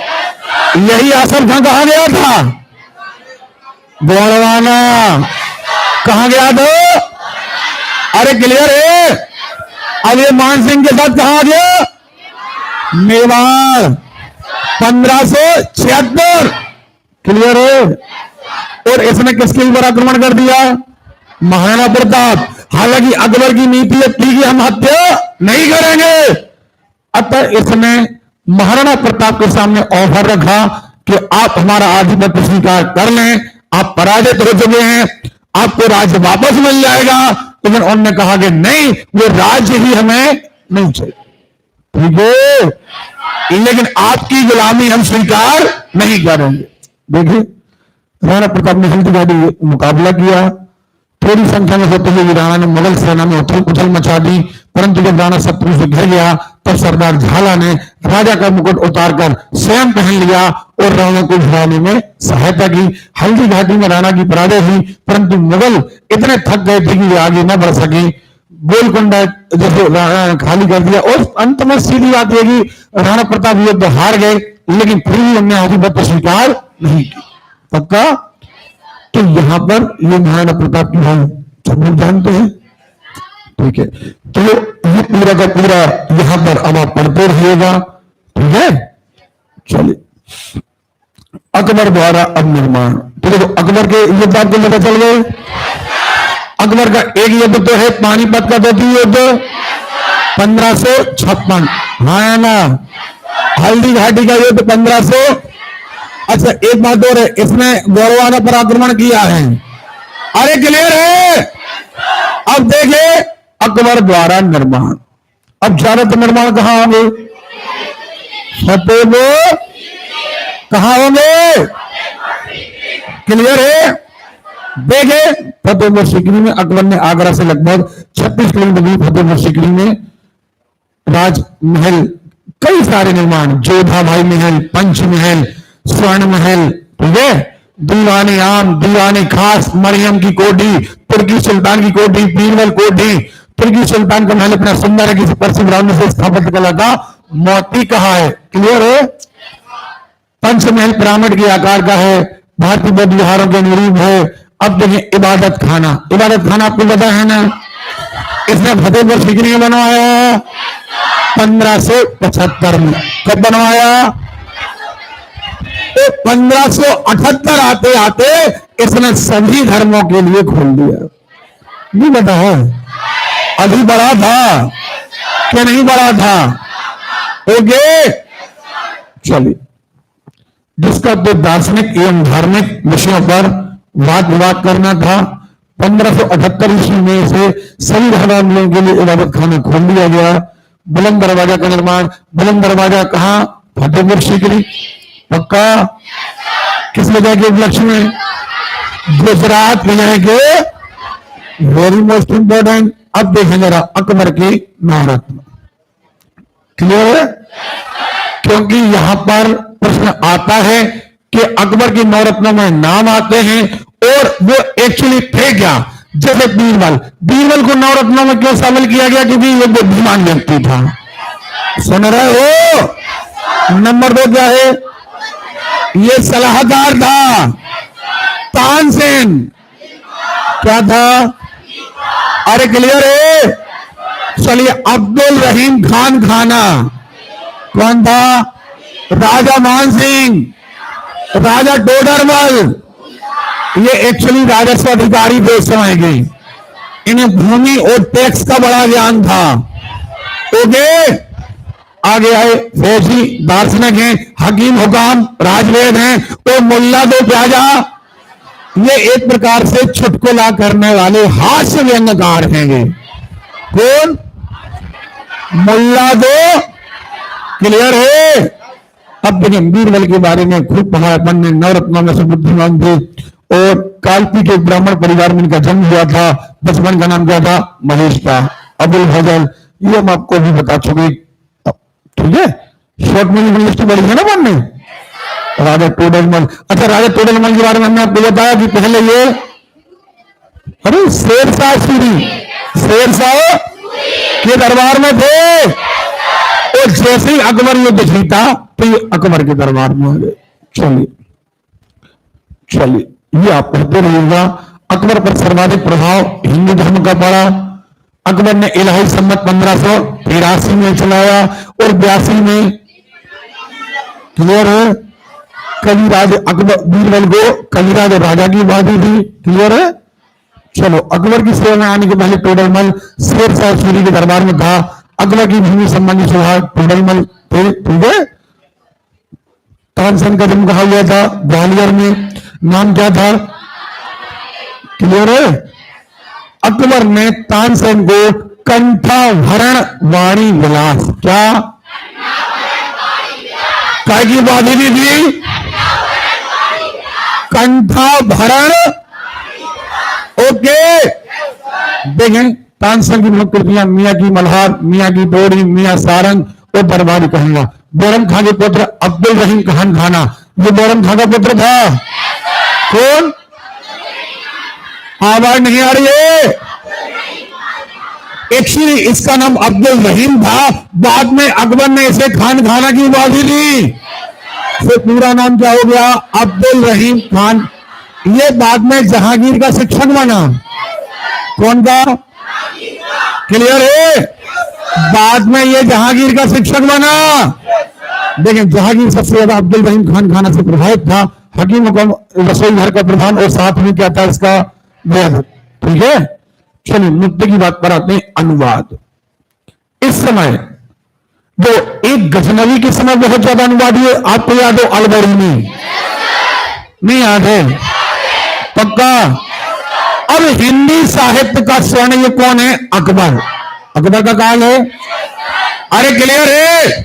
Speaker 1: यही आसफ खां कहां गया था? गोंडवाना। कहां गया था? अरे क्लियर है? अब ये मान सिंह के साथ कहां गया? मेवाड़। 1576। क्लियर है? और इसने किसके ऊपर आक्रमण कर दिया? महाराणा प्रताप। हालांकि अकबर की नीति थी कि हम हत्या नहीं करेंगे, अतः इसने महाराणा प्रताप के सामने ऑफर रखा कि आप हमारा आधिपत्य स्वीकार कर लें, आप पराजित हो चुके हैं, आपको राज्य वापस मिल जाएगा। लेकिन उन्होंने कहा कि नहीं, वो राज्य ही हमें नहीं चाहिए, ठीक है, लेकिन आपकी गुलामी हम स्वीकार नहीं करेंगे। देखिए राणा प्रताप ने हल्दीघाटी मुकाबला किया, थोड़ी संख्या में होते हुए राणा ने मुगल सेना में उथल पुथल मचा दी, परंतु जब राणा शत्रु से घिर गया तब सरदार झाला ने राजा का मुकुट उतारकर स्वयं पहन लिया और राणा को भिड़ाने में सहायता की। हल्दी घाटी में राणा की पराजय हुई, परंतु मुगल इतने थक गए थे कि वे आगे न बढ़ सके। गोलकोंडा जैसे खाली कर दिया और अंत में सीधी बात यह कि राणा प्रताप युद्ध हार गए, लेकिन फिर भी उन्होंने आधिपत्य स्वीकार नहीं की। पक्का? तो यहां पर ये महाराणा प्रताप की हम सब लोग जानते हैं, ठीक है। तो ये पूरा का पूरा यहां पर अब आप पढ़ते रहिएगा, ठीक है। चलिए अकबर द्वारा अब निर्माण, तो देखो अकबर के युद्ध आपको पता चल गए। अकबर का एक युद्ध तो है पानीपत का द्वितीय युद्ध 1556, हाँ है ना। हल्दी घाटी का युद्ध 1500। अच्छा एक बात और है, इसने गौरवाना पर आक्रमण किया है, अरे क्लियर है। अब देखिए अकबर द्वारा निर्माण, अब ज्यादातर निर्माण कहां होंगे? फतेहपुर, कहां होंगे? क्लियर है। देखे फतेहपुर सीकरी में अकबर ने आगरा से लगभग 36 किलोमीटर दूर फतेहपुर सीकरी में राजमहल कई सारे निर्माण, जोधा भाई महल, पंच महल, स्वर्ण महल, ठीक है, दीवाने आम, दीवाने खास, मरियम की कोठी, तुर्की सुल्तान की कोठी, बीरबल कोठी। तुर्की सुल्तान का महल इतना सुंदर है कि परसी ब्राह्मण से स्थापित कला का मोती कहा है, क्लियर है। पंचमहल पिरामिड के आकार का है, भारतीय बौद्ध विहारों के अनुरूप है। अब देखिए इबादत खाना, इबादत खाना आपको पता है ना, इसने फतेहपुर सीकरी में बनवाया 1575 में। कब बनवाया? तो 1578 आते आते इसने सभी धर्मों के लिए खोल दिया। नहीं पता है अभी बड़ा था क्या नहीं बड़ा था? ओके चलिए, जिसका तो दार्शनिक एवं धार्मिक विषयों पर वाद विवाद करना था। 1578 ईस्वी में से सभी धर्मावलंबियों के लिए इबादत खाना खोल दिया गया। बुलंद दरवाजा का निर्माण, बुलंद दरवाजा कहां? फतेहपुर सीकरी। पक्का? किस वजह के उपलक्ष्य में? गुजरात विजय के, वेरी मोस्ट इंपॉर्टेंट। अब देखें जरा अकबर की नवरत्न, क्लियर है, क्योंकि यहां पर प्रश्न आता है कि अकबर की नवरत्नों में नाम आते हैं और वो एक्चुअली थे क्या। जैसे बीरबल, बीरबल को नवरत्नों में क्यों शामिल किया गया? क्योंकि ये बुद्धिमान व्यक्ति था। सुन रहे हो? नंबर 2 क्या है? ये सलाहकार था। तानसेन क्या था? अरे क्लियर है। चलिए अब्दुल रहीम खान खाना कौन था? राजा मान सिंह, राजा टोडरमल, ये एक्चुअली राजस्व अधिकारी थे उस समय के, इन्हें भूमि और टैक्स का बड़ा ज्ञान था। ओके आगे आए फौजी दार्शनिक हैं, हकीम हुकाम राजवेद हैं और मुल्ला दो प्याजा, ये एक प्रकार से चुटकुला करने वाले हास्य व्यंग्यकार हैं। ये कौन? मुल्ला दो, क्लियर है। अब देखिए बीरबल के बारे में खूब पढ़ा अपन ने, नवरत्नों में से बुद्धिमान थे और कालपी के ब्राह्मण परिवार में इनका जन्म हुआ था। बचपन का नाम क्या था? महेश था। अबुल फजल, ये हम आपको भी बता चुके, ठीक है। शॉर्ट में लिस्ट बड़ी है ना बनने। राजा टोडरमल, अच्छा राजा टोडरमल के बारे में हमने आपको बताया कि पहले ये, अरे शेरशाह सूरी, शेरशाह के दरबार में थे और जैसे ही अकबर युद्ध जीता तो ये अकबर के दरबार में आ गए। चलिए चलिए ये आप पढ़ते रहिएगा। अकबर पर सर्वाधिक प्रभाव हिंदू धर्म का पड़ा। अकबर ने इलाही संमत 1583 में चलाया और 82 में, क्लियर है, कविराज अकबर बीरबल को कविराज राजा की उपाधि थी, क्लियर है। चलो, अकबर की सेवा में आने के पहले टोडरमल शेर शाह सूरी के दरबार में था। अकबर की भूमि संबंधी सुधार टोडरमल थे, ठीक है। तानसेन का जन्म कहा गया था ग्वालियर में, नाम क्या था, क्लियर है। अकबर ने तानसेन को कंठाभरण वाणी विलास, क्या काय की उपाधि दी थी, कंठाभरण। ओके, देखें तानसेन की मुख्य कृतियां मियां की मल्हार, मियां की डोरी, मियां सारंग और दरबारी कहूंगा। बैरम खां के पुत्र अब्दुल रहीम खान खाना, ये बैरम खां का पुत्र था। कौन, आवाज नहीं आ रही है। एक्चुअली इसका नाम अब्दुल रहीम था, बाद में अकबर ने इसे खान खाना की उपाधि दी, फिर पूरा नाम क्या हो गया, अब्दुल रहीम खान। ये बाद में जहांगीर का शिक्षक बना। कौन का, क्लियर है। बाद में ये जहांगीर का शिक्षक बना। देखें, जहांगीर सबसे ज्यादा अब्दुल रहीम खान खाना से प्रभावित था। हकीम रसोई घर का प्रधान और साथ में क्या था इसका वैद, ठीक है। चलिए मुद्दे की बात पर आते हैं, अनुवाद। इस समय जो एक गजनवी के समय बहुत ज्यादा अनुवाद हुए, आपको याद हो अलबरूनी, नहीं याद है, पक्का। अब हिंदी साहित्य का स्वर्ण युग कौन है, अकबर। अकबर का काल है, अरे क्लियर है।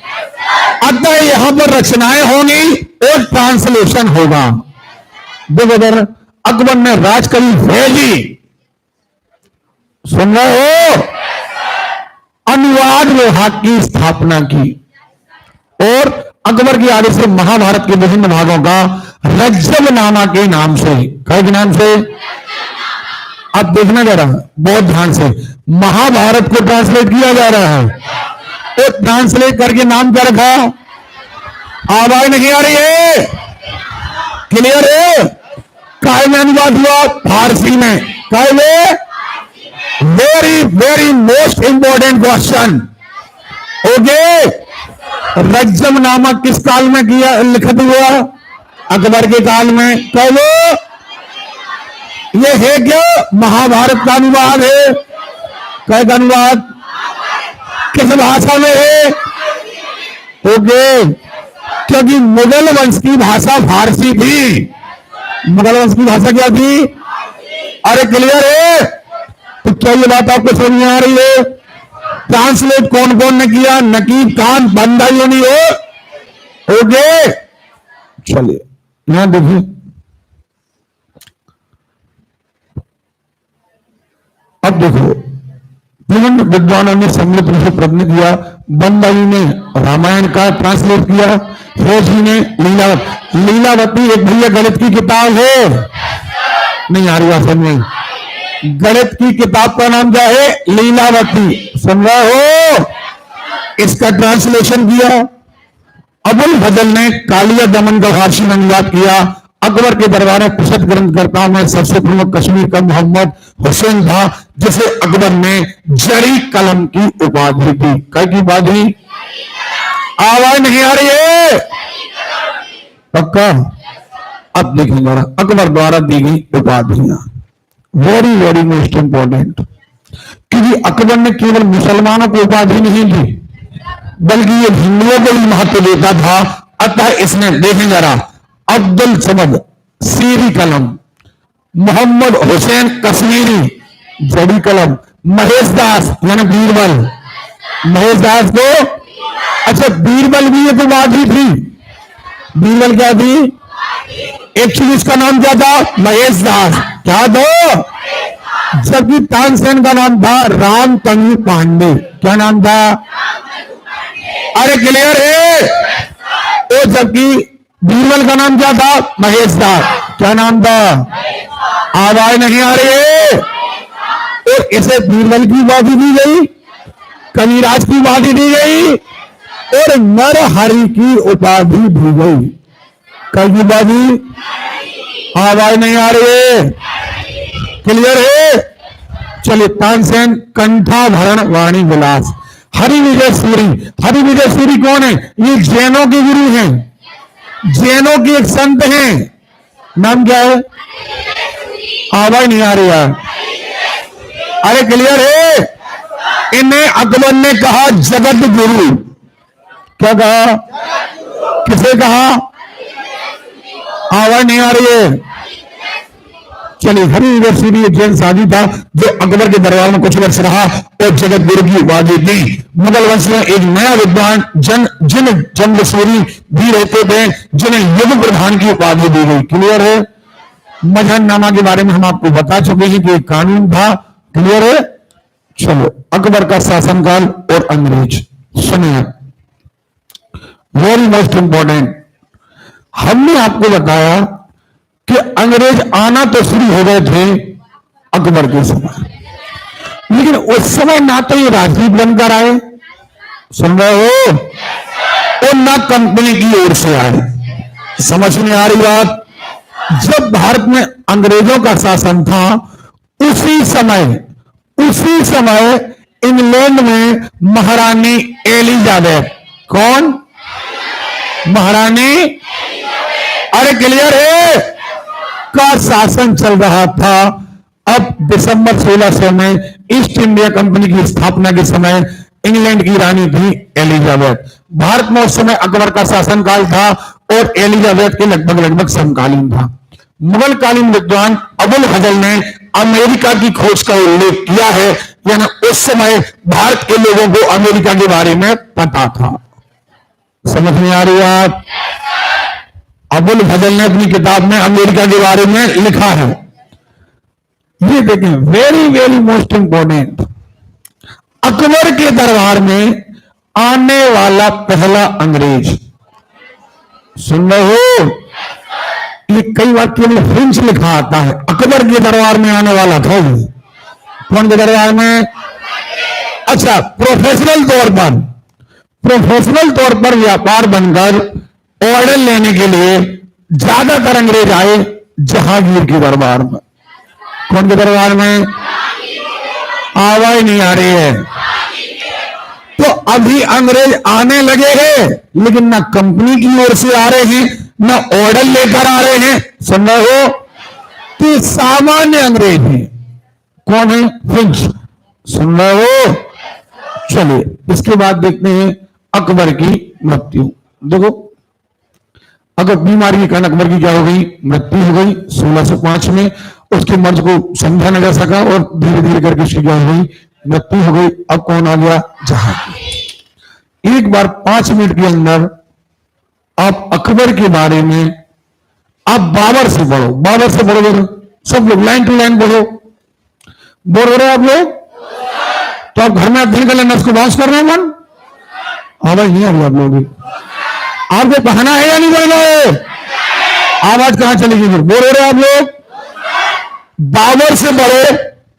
Speaker 1: अतः यहां पर रचनाएं होंगी और ट्रांसलेशन होगा। देखो अकबर ने राजकवि भेजी, सुन रहे हो, अनुवाद विभाग की स्थापना की और अकबर के आदेश से महाभारत के विभिन्न भागों का रज्जबनामा के नाम से, के नाम से, अब देखना जरा बहुत ध्यान से, महाभारत को ट्रांसलेट किया जा रहा है और ट्रांसलेट करके नाम क्या रखा, आवाज नहीं आ रही है, क्लियर है। काय में अनुवाद हुआ, फारसी में। काय में, very very most important question. Okay, रज्जम नामक किस काल में किया, लिखित हुआ, अकबर के काल में। कहो ये है क्या, महाभारत का अनुवाद है। क्या का अनुवाद, किस भाषा में है, ओके, क्योंकि मुगल वंश की भाषा फारसी थी। मुगल वंश की भाषा क्या थी, अरे क्लियर है। तो क्या ये बात आपको समझ में आ रही है। ट्रांसलेट कौन कौन ने किया, नकीब खान बंदायोनी हो। ओके, चलिए यहां देखिए, अब देखो विभिन्न विद्वानों ने सम्मिलित रूप से प्रयत्न किया। बंदाई ने रामायण का ट्रांसलेट किया, फौजी ने लीलावती एक भैया गणित की किताब है, नहीं आ रही समझ में, गणित की किताब का नाम क्या है, लीलावती, सुन रहे हो, इसका ट्रांसलेशन किया। अबुल फजल ने कालिया दमन का फारसी में अनुवाद किया। अकबर के दरबार में प्रसिद्ध ग्रंथकर्ताओं में सबसे प्रमुख कश्मीर का मोहम्मद हुसैन था, जिसे अकबर ने जरी कलम की उपाधि दी। क्या की उपाधि, आवाज नहीं आ रही है, पक्का। अब देखेंगे अकबर द्वारा दी गई उपाधियां, वेरी वेरी मोस्ट इंपॉर्टेंट, क्योंकि अकबर ने केवल मुसलमानों को उपाधि नहीं दी, बल्कि ये हिंदुओं को भी महत्व देता था। अतः इसने, देखें जरा, अब्दुल समद सीरी कलम, मोहम्मद हुसैन कश्मीरी जड़ी कलम, महेश दास यानी बीरबल, महेश दास को, अच्छा बीरबल भी एक उपाधि थी। बीरबल क्या थी, एक्चुअली इसका नाम क्या था, महेश दास, क्या था, जबकि तानसेन का नाम था राम तंगू पांडे। क्या नाम था, अरे क्लियर है। तो जबकि बीरबल का नाम क्या था, महेश दास, क्या नाम था, आवाज नहीं आ रही है। और इसे बीरबल की उपाधि दी गई, कविराज की उपाधि दी गई और नरहरि की उपाधि दी गई। कई उपाधि, आवाज नहीं आ रही है, क्लियर है। चलिए, तानसेन कंठाभरण वाणी विलास। हरिविजय सूरी, हरिविजय सूरी कौन है, ये जैनों के गुरु हैं, जैनों के एक संत हैं, नाम क्या है, आवाज नहीं आ रही है, अरे क्लियर है? इन्हें अकबर ने कहा जगत गुरु। क्या कहा? किसे कहा? आवाज नहीं आ रही है। चलिए, हरी यूनिवर्सिटी एक जैन साधी था जो अकबर के दरबार में कुछ वर्ष रहा और जगत गुरु की उपाधि दी। मुगल वंश में एक नया विद्वान जिन जंगसूरी भी रहते थे, जिन्हें युग प्रधान की उपाधि दी गई। क्लियर है? मजहरनामा के बारे में हम आपको बता चुके हैं कि एक कानून था। क्लियर है? चलो, अकबर का शासनकाल और अंग्रेज सुनिए, वेरी मोस्ट इंपॉर्टेंट। हमने आपको बताया कि अंग्रेज आना तो शुरू हो गए थे अकबर के समय, लेकिन उस समय ना तो ये राजनीति बनकर आए, सुन रहे हो, और ना कंपनी की ओर से आए। समझ में आ रही बात? जब भारत में अंग्रेजों का शासन था, उसी समय इंग्लैंड में महारानी एलिजाबेथ, कौन? महारानी, अरे क्लियर है, का शासन चल रहा था। अब दिसंबर 1600 में ईस्ट इंडिया कंपनी की स्थापना के समय इंग्लैंड की रानी थी एलिजाबेथ। भारत में उस समय अकबर का शासनकाल था और एलिजाबेथ के लगभग समकालीन था। मुगल कालीन विद्वान अबुल फजल ने अमेरिका की खोज का उल्लेख किया है, यानी उस समय भारत के लोगों को अमेरिका के बारे में पता था। समझ में आ रही बात? अबुल फजल ने अपनी किताब में अमेरिका के बारे में लिखा है। ये देखें, very very most important, Akbar के दरबार में आने वाला पहला अंग्रेज, सुन रहे हो? ये कई बार केवल फ्रेंच लिखा आता है, अकबर के दरबार में आने वाला था ये। कौन के दरबार में? अच्छा, प्रोफेशनल तौर पर व्यापार बनकर ऑर्डर लेने के लिए ज्यादातर अंग्रेज आए जहांगीर के दरबार में। कौन के दरबार में? आवाज नहीं आ रही है। तो अभी अंग्रेज आने लगे हैं, लेकिन ना कंपनी की ओर से आ रहे हैं, ना ऑर्डर लेकर आ रहे हैं, सुन रहे हो? तो सामान्य अंग्रेज हैं। कौन है? फ्रेंच, सुन रहे हो? चलिए, इसके बाद देखते हैं अकबर की मृत्यु। देखो, अगर बीमारी के कारण अकबर की क्या हो गई? मृत्यु हो गई 1605 में। उसके मर्ज को समझा न जा सका और धीरे धीरे करके उसकी क्या हो गई? मृत्यु हो गई। अब कौन आ गया? जहांगीर। एक बार 5 मिनट के अंदर आप अकबर के बारे में आप बाबर से पढ़ो, बाबर से पढ़ो, सब लोग लाइन टू लाइन पढ़ो। बोल रहे आप लोग? तो आप घर में दिन का लंदन को बाउंस कर रहे हैं मन? आवाज नहीं आ रही आप लोगों की? आपको बहाना है या नहीं बोल रहे? आवाज कहां चलेगी फिर? बोल रहे आप लोग? बाबर से बढ़ो,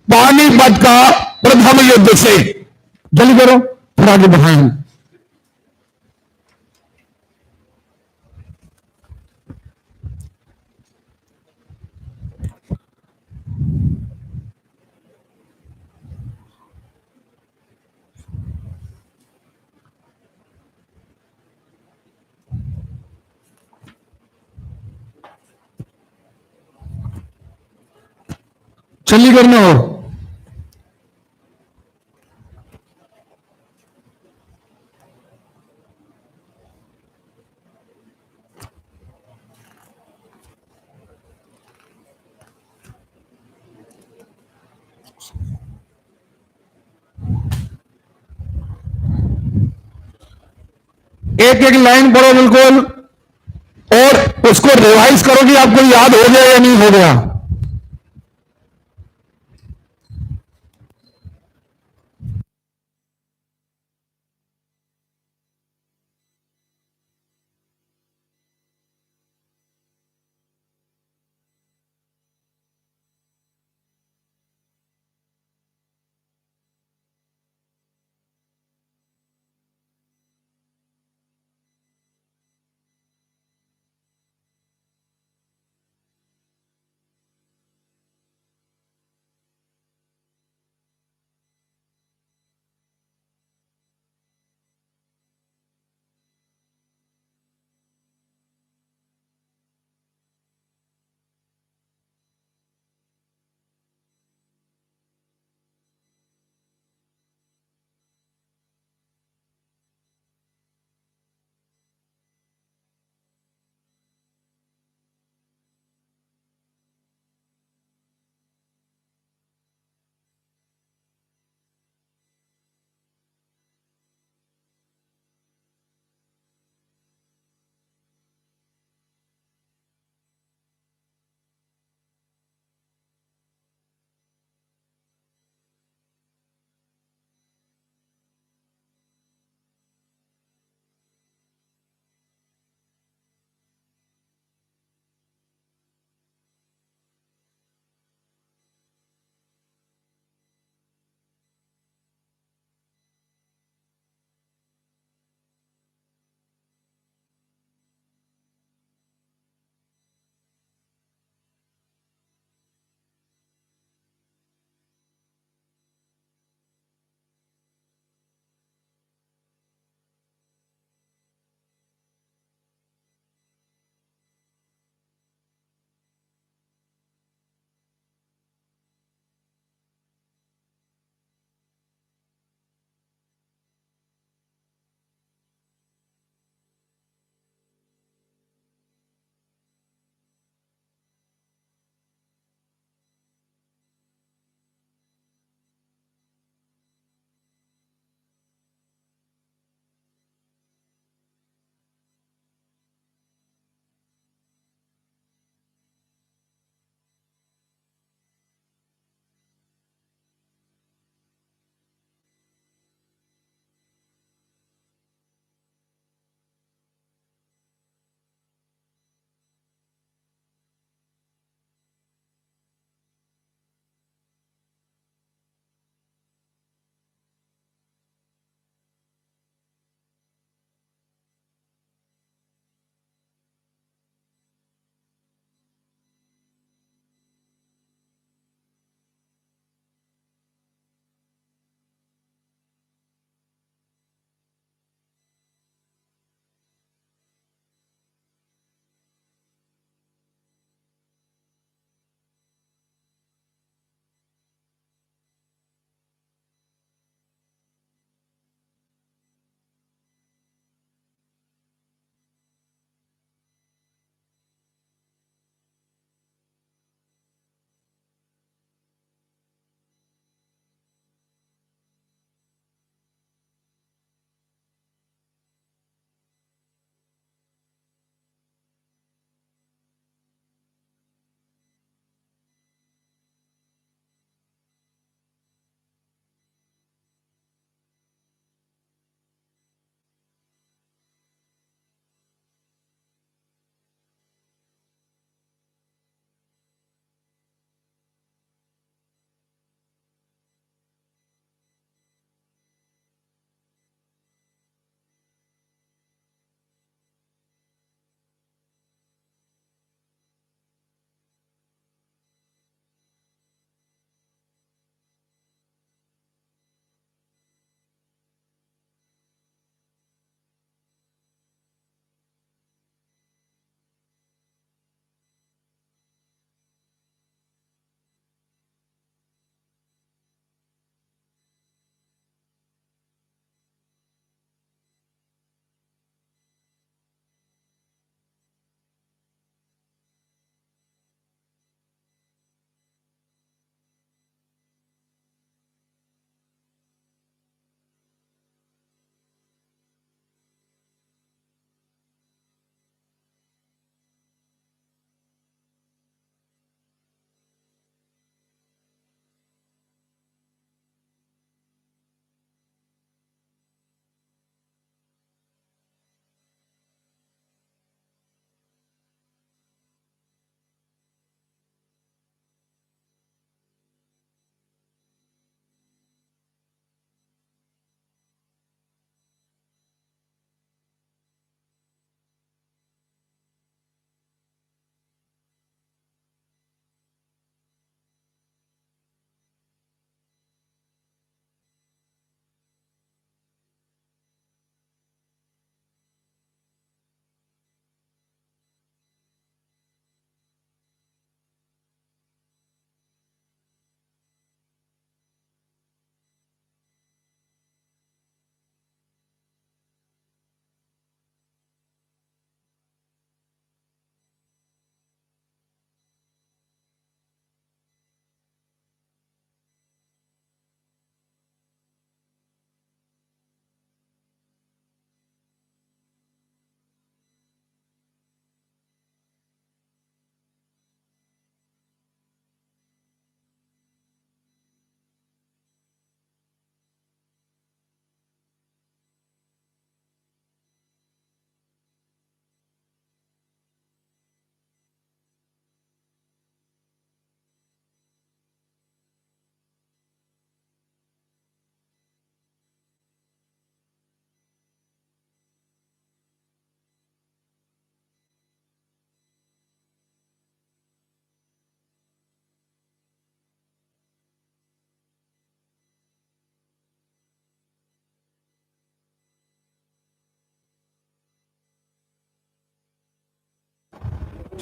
Speaker 1: पानीपत का प्रथम युद्ध से। जल्दी करो, फिर आगे बढ़ाएं। जल्दी करना हो। एक एक लाइन पढ़ो बिल्कुल, और उसको रिवाइज करो कि आपको याद हो गया या नहीं हो गया।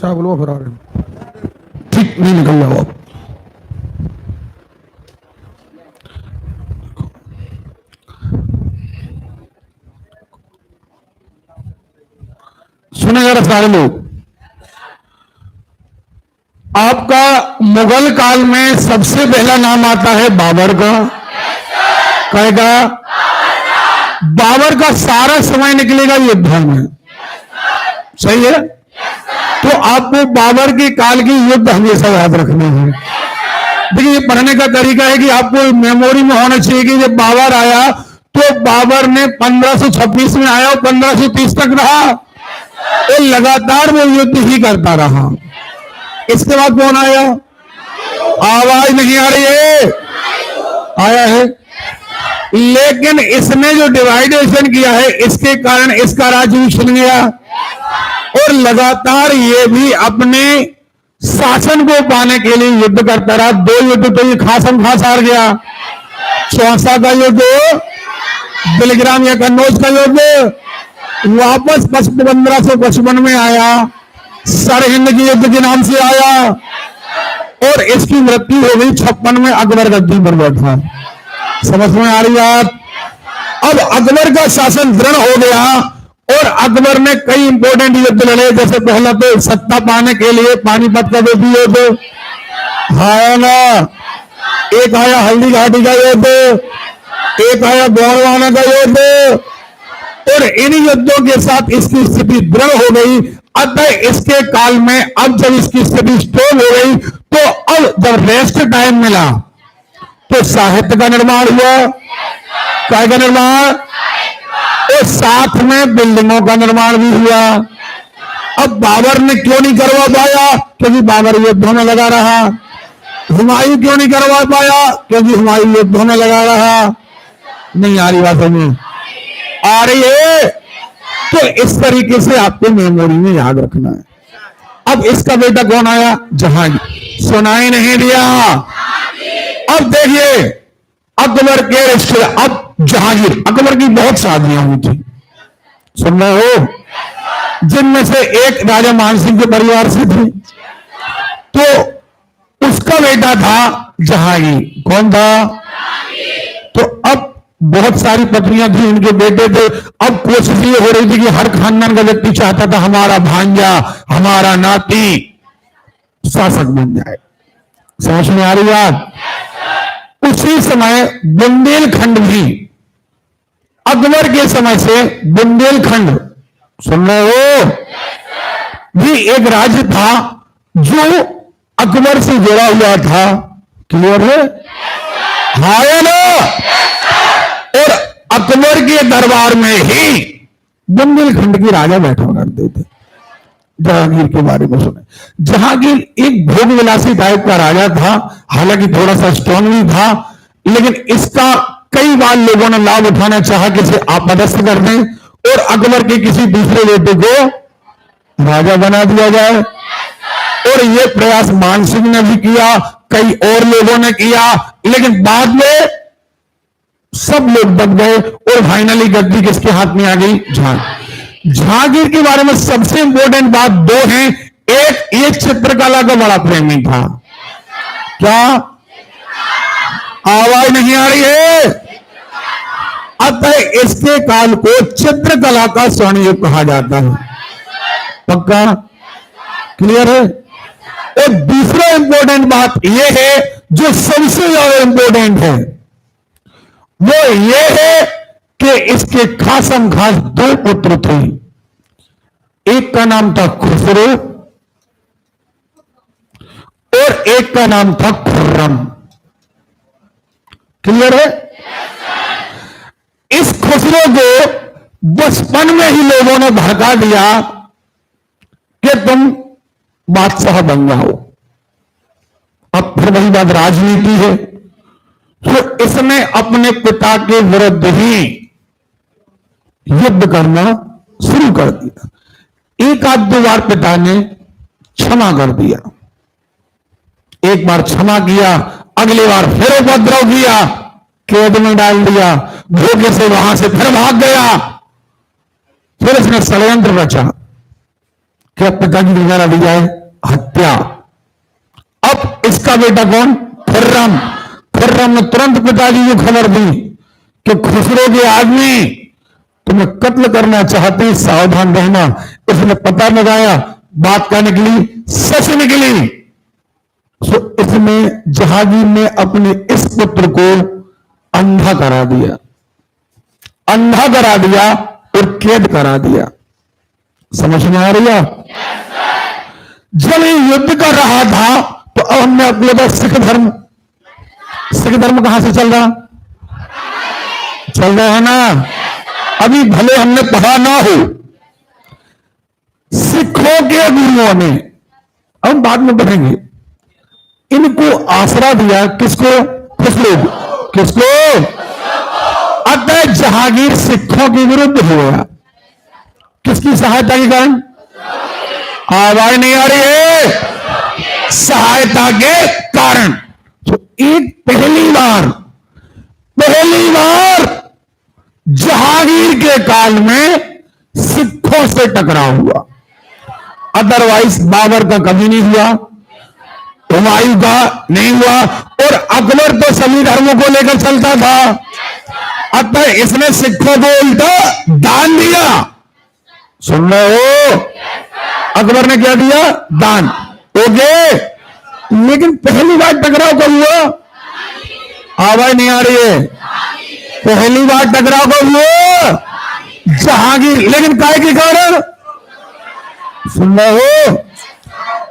Speaker 1: चाय बोलो फिर आ रहे। ठीक नहीं निकल जाओ आप। सुने जरा सारे लोग, आपका मुगल काल में सबसे पहला नाम आता है बाबर का। कहेगा बाबर का सारा समय निकलेगा युद्ध में, सही है। तो आपको बाबर के काल की युद्ध हमेशा याद रखने हैं। देखिए, ये पढ़ने का तरीका है कि आपको मेमोरी में होना चाहिए कि जब बाबर आया तो बाबर ने 1526 में आया और 1530 तक रहा, तो लगातार वो युद्ध ही करता रहा। इसके बाद कौन आया? आवाज नहीं आ रही है? आया है, लेकिन इसने जो डिवाइडेशन किया है इसके कारण इसका राज्य छिन गया और लगातार ये भी अपने शासन को पाने के लिए युद्ध करता रहा। 2 युद्ध तो ये खासम खास हार गया। चौसा का युद्ध, बिलग्राम या कन्नौज का युद्ध, वापस 1555 में आया, सरहिंद के युद्ध के नाम से आया और इसकी मृत्यु हो गई 56 में अकबर गद्दी पर बैठा। समझ में आ रही बात? अब अकबर का शासन दृढ़ हो गया और अकबर ने कई इंपोर्टेंट युद्ध लड़े। जैसे पहला तो सत्ता पाने के लिए पानीपत का युद्ध आया ना, एक आया हल्दी घाटी का युद्ध, एक आया गोंडवाना का युद्ध, और इन युद्धों के साथ इसकी स्थिति दृढ़ हो गई। अतः इसके काल में अब जब इसकी स्थिति स्ट्रोंग हो गई तो अब जब रेस्ट टाइम मिला तो साहित्य का निर्माण हुआ। काय का निर्माण? और साथ में बिल्डिंगों का निर्माण भी हुआ। अब बाबर ने क्यों नहीं करवा पाया? क्योंकि बाबर युद्धों में लगा रहा। हुमायूं क्यों नहीं करवा पाया? क्योंकि हुमायूं युद्धों में लगा रहा। नहीं आ रही बात में? आ रही है। तो इस तरीके से आपको मेमोरी में याद रखना है। अब इसका बेटा कौन आया? जहांगीर। सुनाई नहीं दिया? अब देखिए, अकबर के रिश्ते, अब जहांगीर, अकबर की बहुत शादियां हुई थी, सुन रहे हो, जिनमें से एक राजा मानसिंह के परिवार से थी। तो उसका बेटा था जहांगीर। कौन था? तो अब बहुत सारी पत्नियां थी, उनके बेटे थे। अब कोशिश ये हो रही थी कि हर खानदान का व्यक्ति चाहता था हमारा भांजा, हमारा नाती शासक बन जाए। समझ में आ रही बात? उसी समय बुंदेलखंड भी, अकबर के समय से बुंदेलखंड, सुन रहे हो, भी एक राज्य था जो अकबर से जुड़ा हुआ था। क्लियर है? हाँ या ना? और अकबर के दरबार में ही बुंदेलखंड के राजा बैठा करते थे। जहांगीर के बारे में सुने, जहांगीर एक भोग विलासी टाइप का राजा था, हालांकि थोड़ा सा स्ट्रॉन्ग भी था, लेकिन इसका कई बार लोगों ने लाभ उठाना चाहा कि इसे आपदस्थ कर दें और अकबर के किसी दूसरे बेटे को राजा बना दिया जाए। और यह प्रयास मानसिंह ने भी किया, कई और लोगों ने किया, लेकिन बाद में सब लोग दब गए और फाइनली गद्दी किसके हाथ में आ गई? जहांगीर के बारे में सबसे इंपॉर्टेंट बात 2 हैं। एक, ये चित्रकला का बड़ा प्रेमी था। क्या आवाज नहीं आ रही है? अतः इसके काल को चित्रकला का स्वर्ण युग कहा जाता है। पक्का? क्लियर है? और दूसरा इंपॉर्टेंट बात यह है, जो सबसे ज्यादा इंपॉर्टेंट है, वो ये है कि इसके खासम खास 2 पुत्र थे। एक का नाम था खुसरो और एक का नाम था खुर्रम। क्लियर है? इस खुसरो को बचपन में ही लोगों ने भड़का दिया कि तुम बादशाह बन जाओ। अब फिर वही बात राजनीति है। तो इसने अपने पिता के विरुद्ध ही युद्ध करना शुरू कर दिया। एक आध 2 बार पिता ने क्षमा कर दिया, एक बार क्षमा किया, अगली बार फिर उपद्रव किया, कैद में डाल दिया, धोखे से वहां से फिर भाग गया। फिर इसने षड्यंत्र रचा कि अब पिताजी की करा दी जाए हत्या। अब इसका बेटा कौन? खुर्रम। खुर्रम ने तुरंत पिताजी को खबर दी कि खुसरो के आदमी तुम्हें कत्ल करना चाहते हैं, सावधान रहना। इसने पता लगाया, बात क्या निकली? सच निकली। तो इसमें जहांगीर ने अपने इस पुत्र को अंधा करा दिया, अंधा करा दिया और कैद करा दिया। समझ में आ रही है? जब ये युद्ध कर रहा था तो अब हमने अपने पास सिख धर्म कहां से चल रहा है ना? अभी भले हमने पढ़ा ना हो, सिखों के गुरुओं ने, हम बाद में पढ़ेंगे, इनको आसरा दिया। किसको? खुसरो। किसको? अतः जहांगीर सिखों के विरुद्ध हो गया। किसकी सहायता के कारण? आवाज नहीं आ रही है? सहायता के कारण। तो एक पहली बार जहांगीर के काल में सिखों से टकराव हुआ। अदरवाइज बाबर का कभी नहीं हुआ, हुमायूं का नहीं हुआ, और अकबर तो सभी धर्मों को लेकर चलता था। अतः इसने सिखों को उल्टा दान दिया। सुन रहे हो? अकबर ने क्या दिया? दान। ओके, लेकिन पहली बार टकराव कब हुआ? आवाज नहीं आ रही है? पहली बार टकराव कब हुआ? जहांगीर। लेकिन काय के कारण? सुन रहे हो?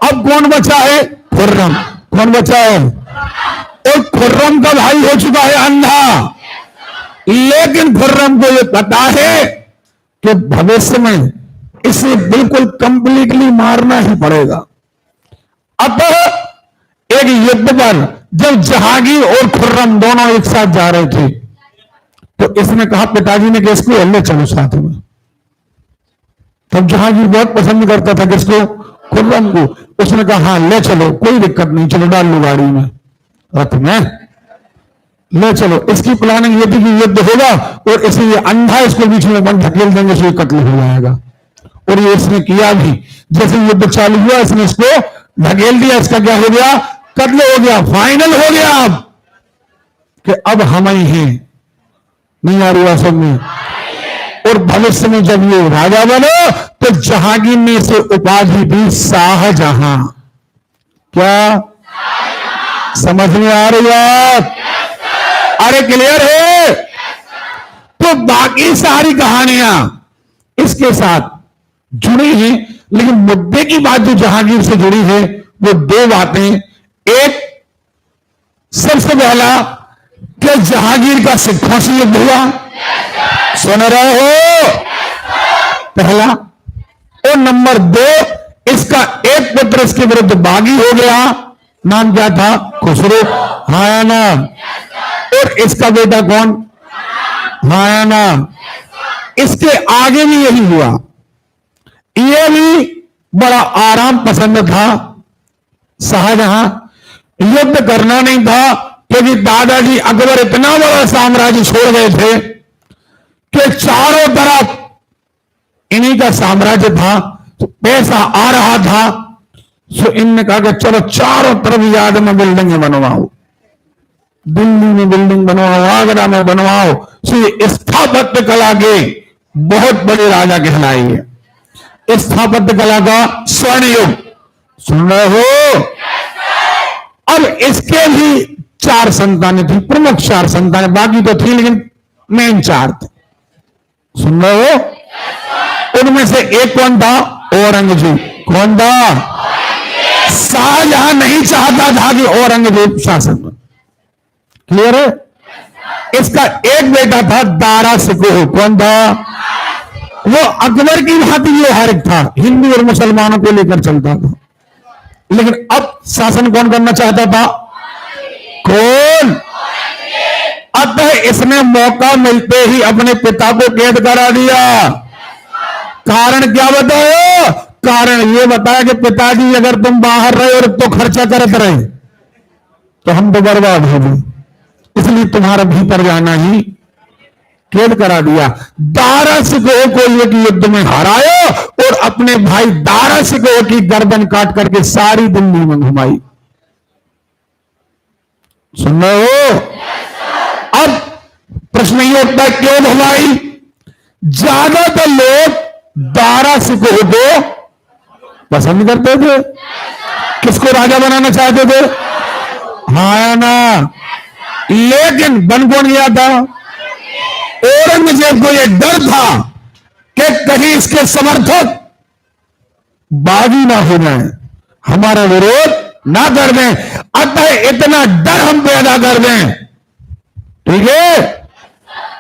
Speaker 1: अब कौन बचा है? खुर्रम। कौन बचा है? और खुर्रम का भाई हो चुका है अंधा। लेकिन खुर्रम को यह पता है कि भविष्य में इसे बिल्कुल कंप्लीटली मारना ही पड़ेगा। अतः एक युद्ध पर जब जहांगीर और खुर्रम दोनों एक साथ जा रहे थे तो इसने कहा पिताजी ने कि इसको ले चलो साथ में। तब जहांगीर बहुत पसंद करता था किसको? खुर्रम को। उसने कहा हाँ ले चलो, कोई दिक्कत नहीं, चलो डाल लो गाड़ी में, रथ में ले चलो। इसकी प्लानिंग ये थी कि युद्ध होगा और इसे ये अंधा इसको बीच में बंद धकेल देंगे, इसलिए कत्ल हो जाएगा। और ये इसने किया भी। जैसे युद्ध चालू हुआ इसने इसको धकेल दिया। इसका क्या हो गया? कत्ल हो गया। फाइनल हो गया अब कि अब हम ही हैं। नहीं आ रही सब में? और भविष्य में जब ये राजा बना तो जहांगीर ने इसे उपाधि दी शाहजहां। क्या समझ में आ रही है? अरे क्लियर है? तो बाकी सारी कहानियां इसके साथ जुड़ी हैं, लेकिन मुद्दे की बात जो जहांगीर से जुड़ी है वो दो बातें। एक, सबसे पहला कि जहांगीर का सिखों से युद्ध हुआ। सुन रहे हो? पहला। और नंबर दो, इसका एक पुत्र इसके विरुद्ध बागी हो गया। नाम क्या था? खुसरो। हाँ नाम। और इसका बेटा कौन? हाँ नाम। इसके आगे भी यही हुआ। यह भी बड़ा आराम पसंद था शाहजहां, युद्ध करना नहीं था, क्योंकि दादाजी अकबर इतना बड़ा साम्राज्य छोड़ गए थे कि चारों तरफ इन्हीं का साम्राज्य था, तो पैसा आ रहा था। सो इनने कहा कि चलो चारों तरफ याद में बिल्डिंग बनवाओ, दिल्ली में बिल्डिंग बनवाओ, आगरा में बनवाओ। सो स्थापत्य कला के बहुत बड़े राजा कहलाए हैं। स्थापत्य कला का स्वर्ण युग। सुन रहे हो? अब इसके भी 4 संतानें थी, प्रमुख 4 संतानें, बाकी तो थी लेकिन मेन 4 थे। सुन रहे हो? उनमें से एक कौन था? औरंगजेब। कौन था? शाहजहां नहीं चाहता था कि औरंगजेब शासन में। क्लियर है? इसका एक बेटा था दारा शिकोह। कौन था? वो अकबर की भांति व्यवहारिक था, हिंदू और मुसलमानों को लेकर चलता था। लेकिन अब शासन कौन करना चाहता था? कौन? अतः इसने मौका मिलते ही अपने पिता को कैद करा दिया। कारण क्या बताओ? कारण ये बताया कि पिताजी अगर तुम बाहर रहे और तो खर्चा करते रहे तो हम तो बर्बाद हो गए, इसलिए तुम्हारा भीतर जाना ही कैद करा दिया। दारा सिकोह को एक युद्ध में हराया और अपने भाई दारा सिकोह की गर्दन काट करके सारी दिल्ली में घुमाई। सुन रहे हो? अब प्रश्न ये उठता है क्यों घुमाई? ज्यादातर लोग दारा सिकोह को पसंद करते थे। किसको राजा बनाना चाहते थे? हाँ ना। लेकिन बन कौन गया था? औरंगजेब को यह डर था कि कहीं इसके समर्थक बागी ना हो जाए, हमारा विरोध ना कर दें, अतः इतना डर हम पैदा कर दें। ठीक है?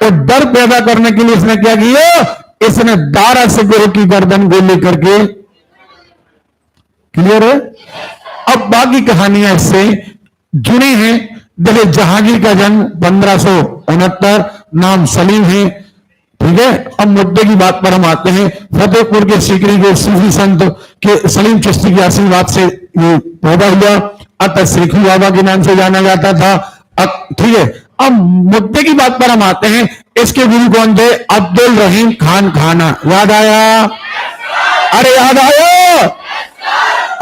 Speaker 1: तो डर पैदा करने के लिए इसने क्या किया? इसने दारा सिकोह की गर्दन गोली करके, क्लियर है? अब बाकी कहानियां इससे जुड़ी हैं। देखिए, जहांगीर का जन्म 1569, नाम सलीम है। ठीक है? अब मुद्दे की बात पर हम आते हैं। फतेहपुर के सीकरी के सूफी संत के सलीम चिश्ती के आशीर्वाद से ये पैदा हुआ, अतः शेखू बाबा के नाम से जाना जाता था। ठीक है? अब मुद्दे की बात पर हम आते हैं। इसके गुरु कौन थे? अब्दुल रहीम खान खाना। याद आया? अरे याद आया?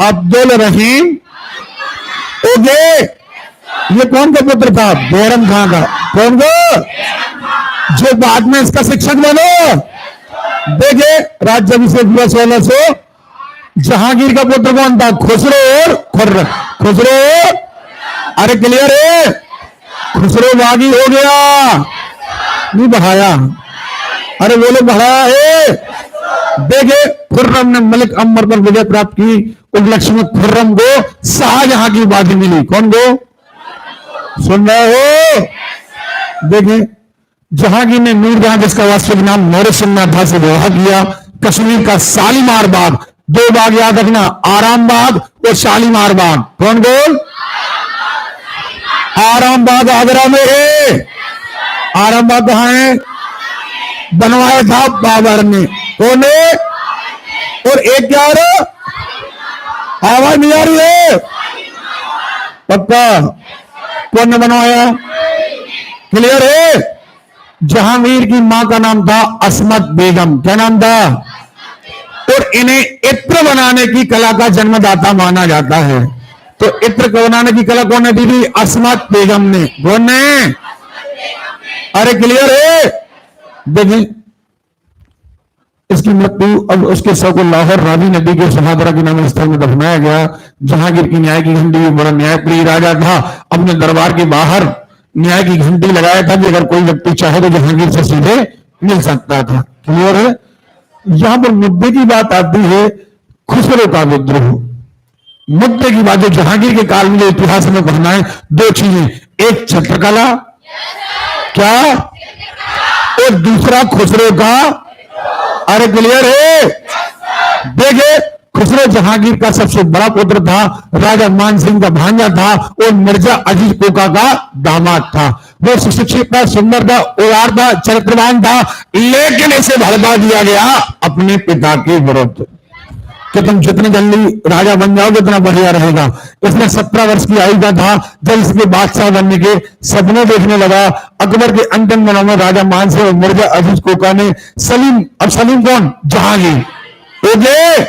Speaker 1: अब्दुल रहीम ओगे, ये कौन का पुत्र था? बैरम खां का। कौन का? जो बाद में इसका शिक्षक बनो। देखिए, राज्याभिषेक हुआ 1600। जहांगीर का पुत्र कौन था? खुसरो और खुर्रम। खुसरो, अरे क्लियर है? खुसरो बागी हो गया, नहीं बढ़ाया? अरे बोलो बढ़ाया है? देखिए, खुर्रम ने मलिक अंबर पर विजय प्राप्त की। उपलक्ष्य में खुर्रम को शाहजहां की उपाधि मिली। कौन को? सुन रहे हो? देखिए, जहांगीर ने नूरजहां, जिसका वास्तविक नाम नौरसिम्हा था, से विवाह किया। कश्मीर का शालीमार बाग, दो बाग याद रखना, आराम बाग और शालीमार बाग। कौन बोल? आराम बाग आगरा में है। आराम बाग कहां है? बनवाया था बाबर ने। कौन है? और एक क्या है? आवाज नहीं आ रही है? पक्का? कौन ने बनवाया? क्लियर है? जहांगीर की मां का नाम था असमत बेगम। क्या नाम था? और इन्हें इत्र बनाने की कला का जन्मदाता माना जाता है। तो इत्र बनाने की कला कौन ने दी थी? असमत बेगम ने। कौन ने? अरे क्लियर है? देखिए, इसकी मृत्यु, अब उसके शव को लाहौर रावी नदी के शहादरा के नाम स्थल में दफनाया गया। जहांगीर की न्याय की घंटी, बड़ा न्यायप्रिय राजा था। अपने दरबार के बाहर न्याय की घंटी लगाया था कि अगर कोई व्यक्ति चाहे तो जहांगीर से सीधे मिल सकता था। क्लियर है? यहां पर मुद्दे की बात आती है, खुसरो का विद्रोह। मुद्दे की बात जो जहांगीर के काल में जो इतिहास में पढ़ना है, दो चीजें, एक चित्रकला, क्या, और दूसरा खुसरो का। अरे क्लियर है? देखिए, खुसरो जहांगीर का सबसे बड़ा पुत्र था, राजा मान सिंह का भांजा था और मिर्जा अजीज कोका का दामाद था। वो सुशिक्षित था, सुंदर था, उदार था, चरित्रवान था, लेकिन इसे भड़का दिया गया अपने पिता के विरुद्ध कि तुम जितने जल्दी राजा बन जाओगे उतना बढ़िया रहेगा। इसने 17 वर्ष की आयु का था जब इसके बादशाह बनने के सपने देखने लगा। अकबर के अंतिम दिनों में राजा मान सिंह और मिर्जा अजीज कोका ने सलीम, अब सलीम कौन? जहांगीर। ओके,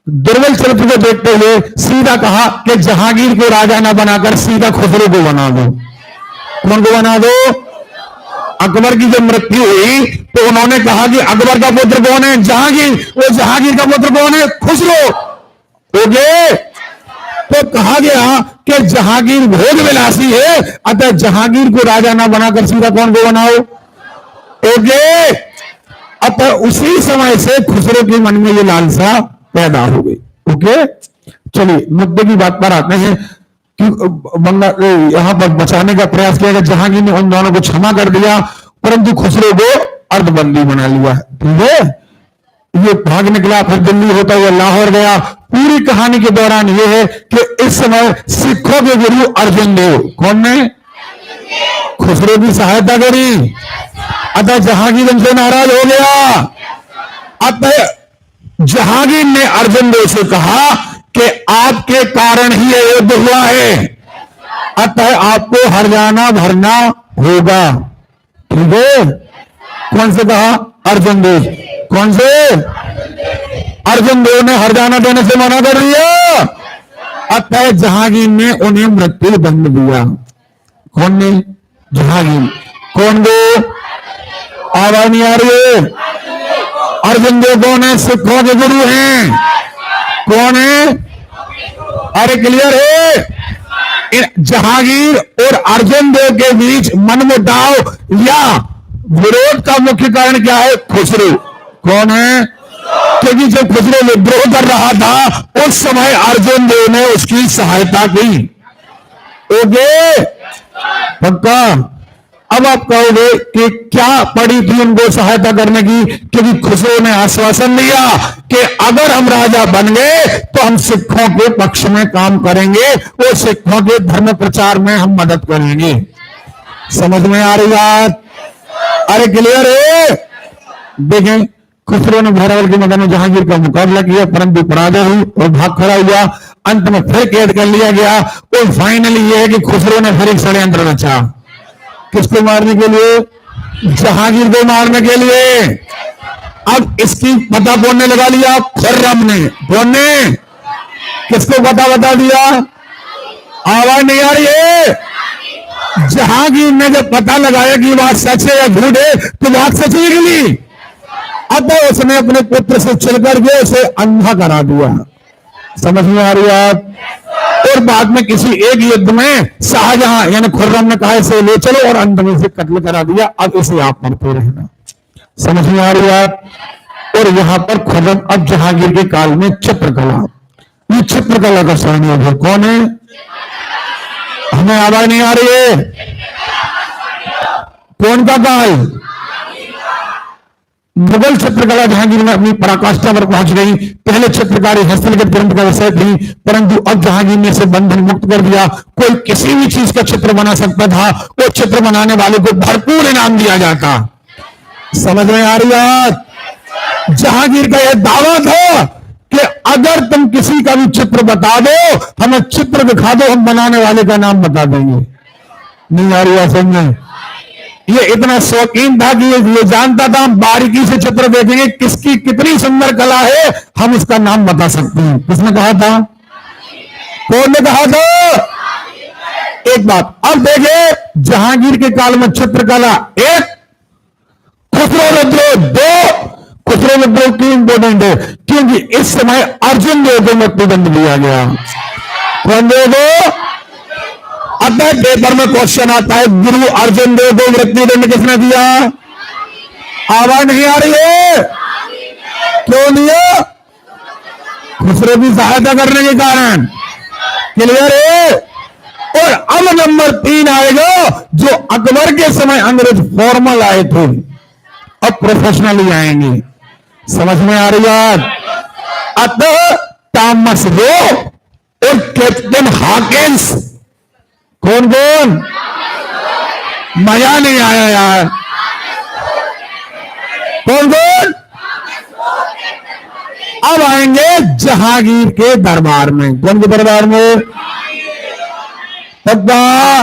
Speaker 1: दुर्बल चरित्र को देखते हुए सीधा कहा कि जहांगीर को राजा ना बनाकर सीधा खुसरो को बना दो। कौन को बना दो? अकबर की जब मृत्यु हुई तो उन्होंने कहा कि अकबर का पुत्र कौन है? जहांगीर। वो जहांगीर का पुत्र कौन है? खुसरो। ओके, तो कहा गया कि जहांगीर भोग विलासी है, अतः जहांगीर को राजा ना बनाकर सीधा कौन को बनाओ? ओके, अतः उसी समय से खुसरो के मन में ये लालसा पैदा हो गई। ओके, चलिए मुद्दे की बात पर आते हैं कि बंगाल यहां पर बचाने का प्रयास किया गया। जहांगीर ने उन दोनों को क्षमा कर दिया, परंतु खुसरो को अर्धबंदी बना लिया। ठीक है? ये भाग निकला, फिर दिल्ली होता हुआ लाहौर गया। पूरी कहानी के दौरान यह है कि इस समय सिखों के गुरु अर्जुन देव, कौन ने? खुसरो की सहायता करी। अतः जहांगीर उनसे नाराज हो गया। अतः जहांगीर ने अर्जुन देव से कहा कि आपके कारण ही यह युद्ध हुआ है, अतः आपको हर जाना भरना होगा। ठीक है, कौन से कहा? अर्जुन देव। कौन से? अर्जुन देव ने हरजाना देने से मना कर दिया, अतः जहांगीर ने उन्हें मृत्यु दंड दिया। कौन ने? जहांगीर। कौन दो? आवाज नहीं आ रही है। अर्जुन देव कौन है? सिखों के गुरु हैं। कौन है? अरे क्लियर है? जहांगीर और अर्जुन देव के बीच मनमुटाव या विरोध का मुख्य कारण क्या है? खुसरो। कौन है? क्योंकि जब खुसरो विद्रोह कर रहा था उस समय अर्जुन देव ने उसकी सहायता की। ओके, पक्का? अब आप कहोगे कि क्या पड़ी थी उनको सहायता करने की? क्योंकि खुसरो ने आश्वासन दिया कि अगर हम राजा बन गए तो हम सिखों के पक्ष में काम करेंगे, वो सिखों के धर्म प्रचार में हम मदद करेंगे। समझ में आ रही बात? अरे क्लियर है? देखें, खुसरो ने बहरावल के मैदान में जहांगीर का मुकाबला किया, परंतु पराजय हुई और भाग खड़ा हुआ। अंत में फिर कैद कर लिया गया और फाइनली यह है कि खुसरो ने फिर एक षड्यंत्र रचा। किसको मारने के लिए? जहांगीर को मारने के लिए। अब इसकी पता कौन ने लगा लिया? खुर्रम ने। कौन ने? किसको पता बता दिया? आवाज नहीं आ रही है? जहांगीर ने जब पता लगाया कि बात सच है या झूठ है तो बात सच निकली। अब उसने अपने पुत्र से चलकर के उसे अंधा करा दिया। समझ में आ रही है? और बाद में किसी एक युद्ध में शाहजहां यानी खुर्रम ने कहा इसे ले चलो और अंत में इसे कत्ल करा दिया। अब इसे आप मरते रहना। समझ में आ रही है? और यहां पर खुर्रम अब जहांगीर के काल में चित्रकला, ये चित्रकला का स्वर्णिम है। कौन है? हमें आवाज नहीं आ रही है? कौन का काल? मुगल चित्रकला जहांगीर में अपनी पराकाष्ठा पर पहुंच गई। पहले चित्रकारी हस्तलिखित ग्रंथ का विषय थी, परंतु अब जहांगीर ने इसे बंधन मुक्त कर दिया। कोई किसी भी चीज का चित्र बना सकता था, वो चित्र बनाने वाले को भरपूर इनाम दिया जाता। समझ में आ रही बात? जहांगीर का यह दावा था कि अगर तुम किसी का भी चित्र बता दो, हमें चित्र दिखा दो, हम बनाने वाले का नाम बता देंगे। नहीं आ रही समझ में? ये इतना शौकीन था कि ये जानता था हम बारीकी से चित्र देखेंगे, किसकी कितनी सुंदर कला है, हम उसका नाम बता सकते हैं। किसने कहा था? कौन ने कहा था? एक बात अब देखे, जहांगीर के काल में चित्रकला एक, खुसरो विद्रोह दो। खुसरो विद्रोह क्यों इंपोर्टेंट है? क्योंकि इस समय अर्जुन देव को मृत्युदंड दिया गया। कौन देव को? अतः पेपर में क्वेश्चन आता है, गुरु अर्जुन देव को मृत्युदंड किसने दिया? आवाज नहीं आ रही है? क्यों दिया? खुसरो की सहायता करने के कारण। क्लियर है? और अब नंबर 3 आएगा, जो अकबर के समय अंग्रेज फॉर्मल आए थे, अब प्रोफेशनली आएंगे। समझ में आ रही बात? अतः थॉमस रो और कैप्टन हॉकिंस। कौन कौन? मजा नहीं आया यार। कौन कौन? अब आएंगे जहांगीर के दरबार में। कौन के दरबार में? पक्का?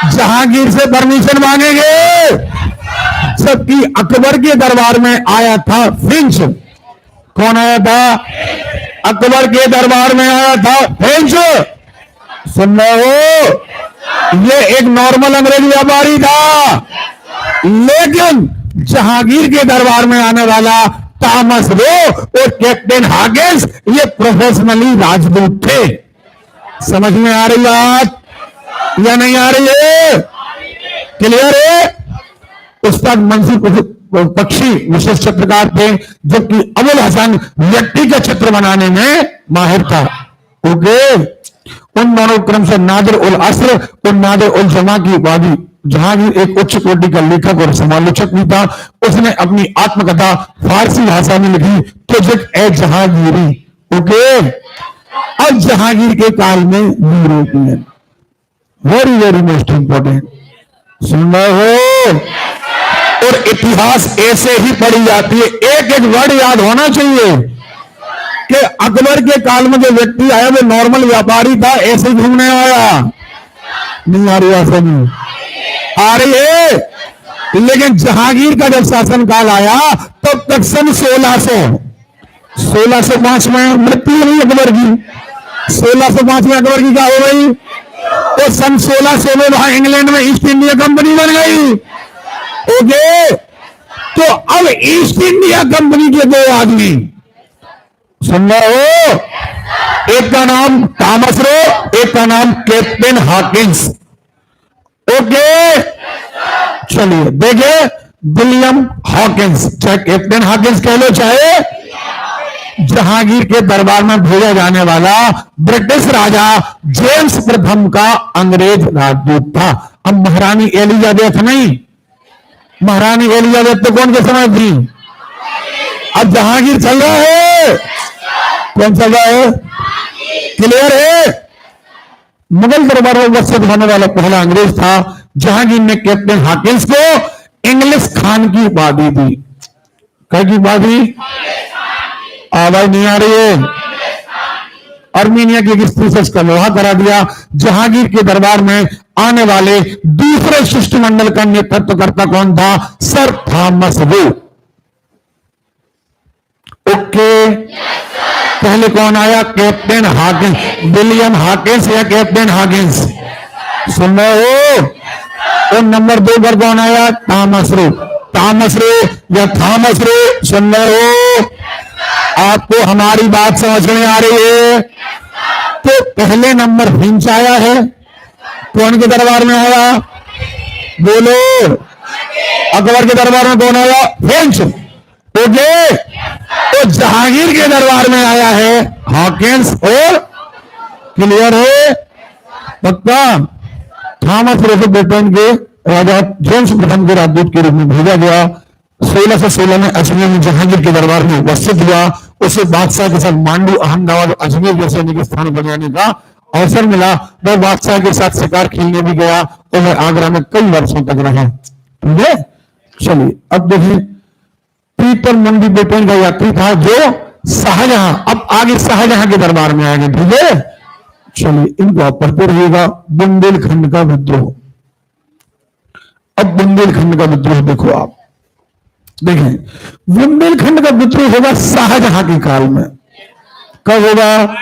Speaker 1: जहांगीर से परमिशन मांगेंगे। जबकि अकबर के दरबार में आया था फ्रेंच। कौन आया था? अकबर के दरबार में आया था फ्रेंच। सुन रहे हो? ये एक नॉर्मल अंग्रेज व्यापारी था, लेकिन जहांगीर के दरबार में आने वाला थॉमस रो और कैप्टन हॉकिंस ये प्रोफेशनली राजदूत थे। समझ में आ रही बात या नहीं आ रही है? क्लियर है? उस्ताद मंसूर पक्षी विशेष चित्रकार थे, जबकि अबुल हसन व्यक्ति का चित्र बनाने में माहिर था। ओके, उन दोनों क्रम से नादिर उल असर और नादिर उल जमा की उपाधि। जहांगीर एक उच्च कोटि का लेखक और समालोचक भी था। उसने अपनी आत्मकथा फारसी भाषा में लिखी, प्रोजेक्ट ए जहांगीरी। ओके, अब जहांगीर के काल में European, very very most important. सुन रहे हो? और इतिहास ऐसे ही पढ़ी जाती है, एक एक वर्ड याद होना चाहिए कि अकबर के काल में जो व्यक्ति आया वो नॉर्मल व्यापारी था, ऐसे घूमने आया। नहीं आ रही है? समझ आ रही है? लेकिन जहांगीर का जब शासनकाल आया तब तक सन 1605 में मृत्यु हुई अकबर की। 1605 में अकबर की क्या हो गई? तो सन 1600 में वहां इंग्लैंड में ईस्ट इंडिया कंपनी बन गई। ओके, तो अब ईस्ट इंडिया कंपनी के दो आदमी सुन रहे हो, एक का नाम थॉमस रो, एक का नाम कैप्टन हॉकिंस। ओके, चलिए देखिए, विलियम हॉकिंस, चाहे कैप्टन हॉकिंस कह लो चाहे जहांगीर के दरबार में भेजा जाने वाला ब्रिटिश राजा जेम्स प्रथम का अंग्रेज राजदूत था। अब महारानी एलिजाबेथ नहीं, महारानी एलिजाबेथ तो कौन के समय थी? अब जहांगीर चल रहा है, कौन चल रहा है? क्लियर है? मुगल दरबार में वसत होने वाला पहला अंग्रेज था। जहांगीर ने कैप्टन हॉकिंस को इंग्लिश खान की उपाधि दी। क्या की उपाधि? आवाज नहीं आ रही है? अर्मीनिया की एक स्त्री से इसका विवाह करा दिया। जहांगीर के दरबार में आने वाले दूसरे शिष्टमंडल का नेतृत्व करता कौन था? Sir Thomas Roe. ओके, पहले कौन आया? कैप्टन हॉकिंस, विलियम हॉकिंस या कैप्टन हॉकिंस? सुन रहे हो? तो नंबर 2 पर कौन आया? Thomas Roe. थॉमस रो या थॉमस रो? सुन रहे हो? आपको हमारी बात समझ में आ रही है? तो पहले नंबर हिंच आया है। कौन के दरबार में आया? बोलो, अकबर के दरबार में कौन आया? हिंच। ओके, तो जहांगीर के दरबार में आया है हॉकिंस। और क्लियर है? पक्का? थॉमस रो को ब्रिटेन के राजा जेम्स प्रथम के राजदूत के रूप में भेजा गया। 1616 में अजमेर में जहांगीर के दरबार में उपस्थित हुआ। उसे बादशाह के साथ मांडू, अहमदाबाद, अजमेर जैसे निजी स्थान बनाने का अवसर मिला। वह बादशाह के साथ शिकार खेलने भी गया और वह आगरा में कई वर्षों तक रहा। ठीक है, चलिए अब देखिए, पीटर मंडी ब्रिटेन का यात्री था जो शाहजहां, अब आगे शाहजहां के दरबार में आएंगे। ठीक है, चलिए इनको आप पढ़ते रहिएगा। बुंदेलखंड का विद्रोह। अब बुंदेलखंड का विद्रोह देखो आप, देखें, बुंदेलखंड का विद्रोह होगा शाहजहां के काल में। कब होगा?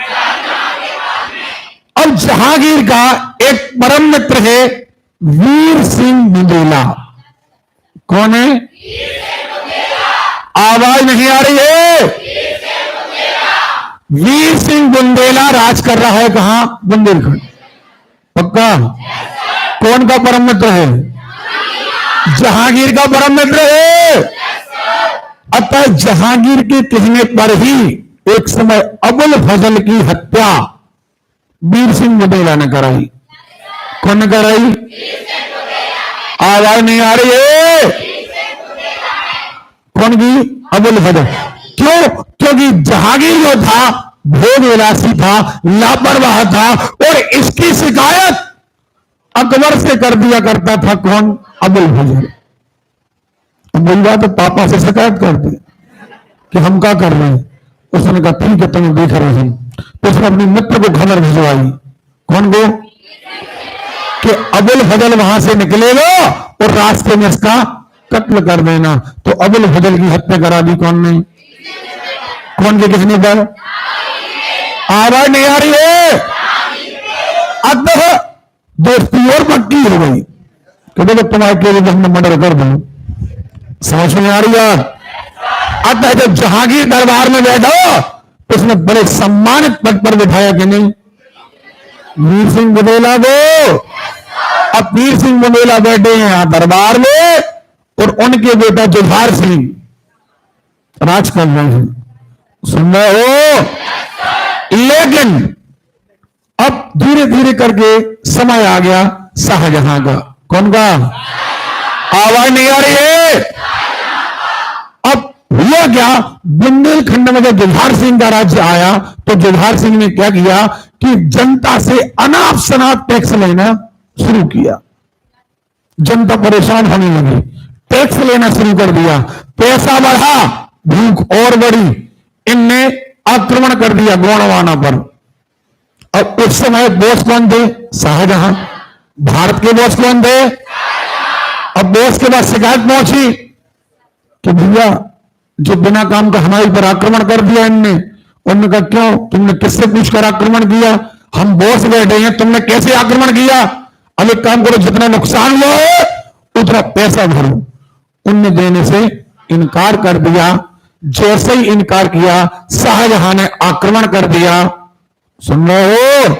Speaker 1: अब जहांगीर का एक परम मित्र है वीर सिंह बुंदेला। कौन है? आवाज नहीं आ रही है? वीर सिंह बुंदेला राज कर रहा है कहां? बुंदेलखंड। पक्का? कौन का परम मित्र है? जहांगीर का परम मित्र है। अतः जहांगीर के कहने पर ही एक समय अबुल फजल की हत्या वीर सिंह बुंदेला ने कराई। कौन ने कराई? आवाज नहीं आ रही है? कौन की? अबुल फजल। क्यों? क्योंकि जहांगीर जो था भोग विलासी था, लापरवाह था और इसकी शिकायत अकबर से कर दिया करता था। कौन? अबुल फजल। बोल रहा तो पापा से शिकायत कर दी कि हम क्या कर रहे हैं। उसने कहा ठीक है, तुम्हें देख रहे हैं। तो उसने अपने मित्र को खबर भिजवाई। कौन को? कि अबुल फजल वहां से निकलेगा और रास्ते में इसका कत्ल कर देना। तो अबुल फजल की हत्या करा दी। कौन ने? कौन के किसने पर? आवाज नहीं आ रही है? अतः दोस्ती और पक्की हो गई कि देखो तुम्हारे के लिए हमने मर्डर कर दो। समझ में आ रही है? अतः जब जहांगीर दरबार में बैठा तो उसने बड़े सम्मानित पद पर बिठाया कि नहीं? वीर सिंह बुंदेला को। अब वीर सिंह बुंदेला बैठे हैं यहां दरबार में और उनके बेटा जुझार सिंह राज कर रहे हैं। सुन रहे हो? लेकिन अब धीरे धीरे करके समय आ गया शाहजहां का। कौन का? आवाज नहीं आ रही है? अब हुआ क्या? बुंदेलखंड में जब जुझार सिंह का राज्य आया तो जुझार सिंह ने क्या किया कि जनता से अनाप शनाप टैक्स लेना शुरू किया। जनता परेशान होने लगी, टैक्स लेना शुरू कर दिया। पैसा बढ़ा, भूख और बढ़ी। इनने आक्रमण कर दिया गोंडवाना पर। अब उस समय बॉस कौन थे? शाहजहां। भारत के बॉस कौन थे? अब बॉस के पास शिकायत पहुंची कि भैया जो बिना काम का हमारे पर आक्रमण कर दिया इनने। उन्होंने कहा क्यों, तुमने किससे पूछकर आक्रमण किया? हम बॉस बैठे हैं, तुमने कैसे आक्रमण किया? अब एक काम करो, जितना नुकसान हुआ है उतना पैसा भरो। उनने देने से इनकार कर दिया। जैसे ही इनकार किया, शाहजहां ने आक्रमण कर दिया। सुन रहे हो?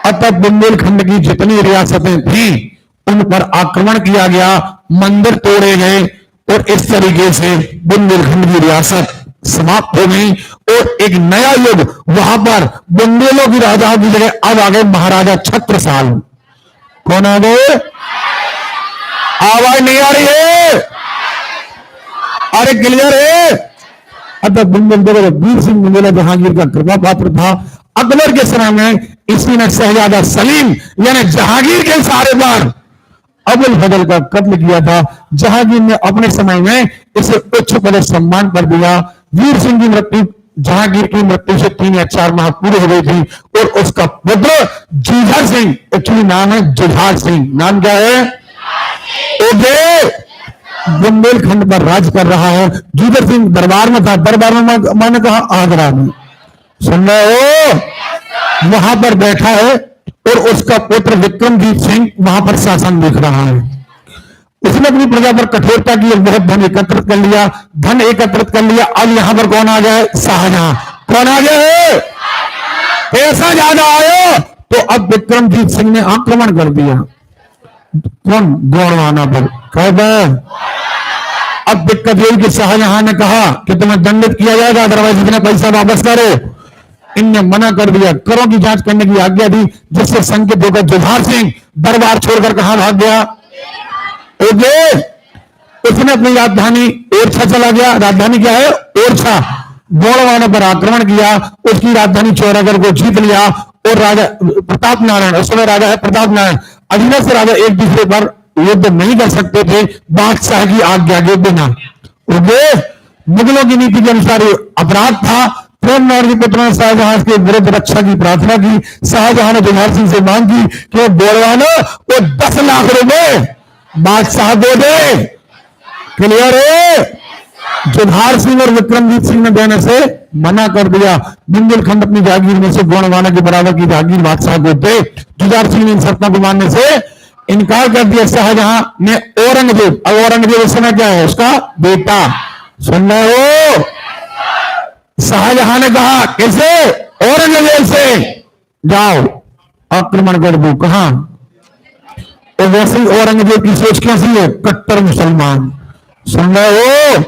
Speaker 1: अतः बुंदेलखंड की जितनी रियासतें थी उन पर आक्रमण किया गया, मंदिर तोड़े गए और इस तरीके से बुंदेलखंड की रियासत समाप्त हो गई और एक नया युग वहां पर बुंदेलों की राजाओं की जगह अब आ गए महाराजा छत्रसाल। कौन आ गए? आवाज नहीं आ रही है? अरे क्लियर है? अतः बुंदेल वीर सिंह बुंदेला जहांगीर का कृपा पात्र था। अकबर के समय में इसी ने शहजादा सलीम यानी जहांगीर के सहारे पर अबुल फजल का कत्ल किया था। जहांगीर ने अपने समय में इसे उच्च पद सम्मान कर दिया। वीर सिंह की मृत्यु, जहांगीर की मृत्यु से 3 या 4 माह पूरे हो गई थी और उसका पुत्र जुझार सिंह, एक्चुअली नाम है जुझार सिंह, नाम क्या है? ओके, बुंदेलखंड पर राज कर रहा है। जुझार सिंह दरबार में था। दरबार में मैंने कहा आगरा में, सुन रहे हो? वहां पर बैठा है और उसका पुत्र विक्रमजीत सिंह वहां पर शासन देख रहा है। उसने अपनी प्रजा पर कठोरता की, बहुत धन एकत्रित कर लिया, धन एकत्रित कर लिया। अब यहां पर कौन आ गया? शाहजहां। कौन आ गया है? पैसा ज्यादा आया तो अब विक्रमजीत सिंह ने आक्रमण कर दिया। कौन? गोंडवाना पर। कहता अब दिक्कत यही कि शाहजहां ने कहा कि तुम्हें दंडित किया जाएगा, अदरवाइज इतना पैसा वापस करो। इनने मना कर दिया, करों की जांच करने की आज्ञा दी, जिससे संकेत होकर जुझार सिंह दरबार छोड़कर कहां भाग गया? ओके, उसने अपनी राजधानी ओरछा चला गया। राजधानी क्या है? ओरछा। गोंडवाना पर आक्रमण किया, उसकी राजधानी चौरागढ़ को जीत लिया और राजा प्रताप नारायण, उस समय राजा है प्रताप नारायण, अधीनस्थ राजा एक दूसरे पर युद्ध नहीं कर सकते थे बादशाह की आज्ञा के बिना। ओके, मुगलों की नीति के अनुसार अपराध था। प्रेमनगर के पुत्र ने शाहजहां के विरुद्ध रक्षा की प्रार्थना की। शाहजहां ने जुझार सिंह से मांग की कि गोंडवाना को 10 लाख रुपए बादशाह दे दे। क्लियर है? जुझार सिंह और विक्रमजीत सिंह ने देने से मना कर दिया। बुंदेलखंड अपनी जागीर में से गोंडवाना के बराबर की जागीर बादशाह को दे। जुझार सिंह ने इन शर्तों को मानने से इनकार कर दिया। शाहजहां ने औरंगजेब, अब औरंगजेब इस समय क्या है? उसका बेटा। सुन रहे हो? शाहजहां ने कहा कैसे? औरंगजेब से जाओ आक्रमण कर दो। कहां? तो वैसे ही औरंगजेब की सोच कैसी है? कट्टर मुसलमान। सुन रहे हो?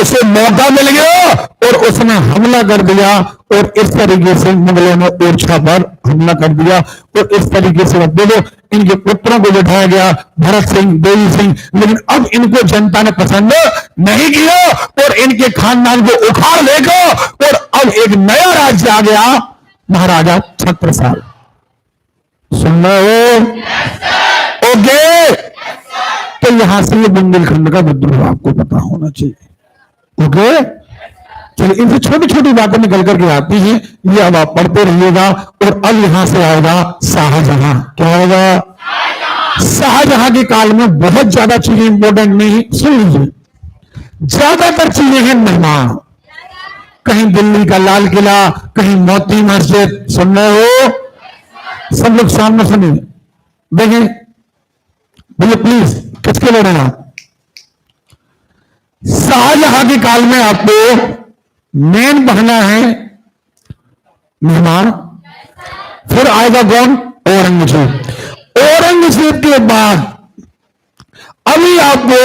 Speaker 1: उसे मौका मिल गया और उसने हमला कर दिया और इस तरीके से मुगलों ने ओरछा पर हमला कर दिया और इस तरीके से देखो इनके पुत्रों को बैठाया गया, भरत सिंह, देवी सिंह, लेकिन अब इनको जनता ने पसंद नहीं किया और इनके खानदान को उखाड़ देगा और अब एक नया राज्य आ गया, महाराजा छत्रसाल। सुन रहे हो? ओके, तो यहां से ये बुंदेलखंड का विद्रोह आपको पता होना चाहिए। ओके, चलिए इनसे छोटी छोटी बातें निकल करके आती हैं, ये अब आप पढ़ते रहिएगा। और अब यहां से आएगा शाहजहां। क्या होगा? शाहजहां के काल में बहुत ज्यादा चीजें इंपॉर्टेंट नहीं, सुन लीजिए, ज्यादातर चीजें हैं निर्माण। कहीं दिल्ली का लाल किला, कहीं मोती मस्जिद। सुन रहे हो? सब लोग सामने सुनिए, देखें भैया प्लीज, किसके लड़े आप? शाहजहां के काल में आपको मेन बहना है निर्माण। फिर आएगा कौन? औरंगजेब। औरंगजेब के बाद अभी आपको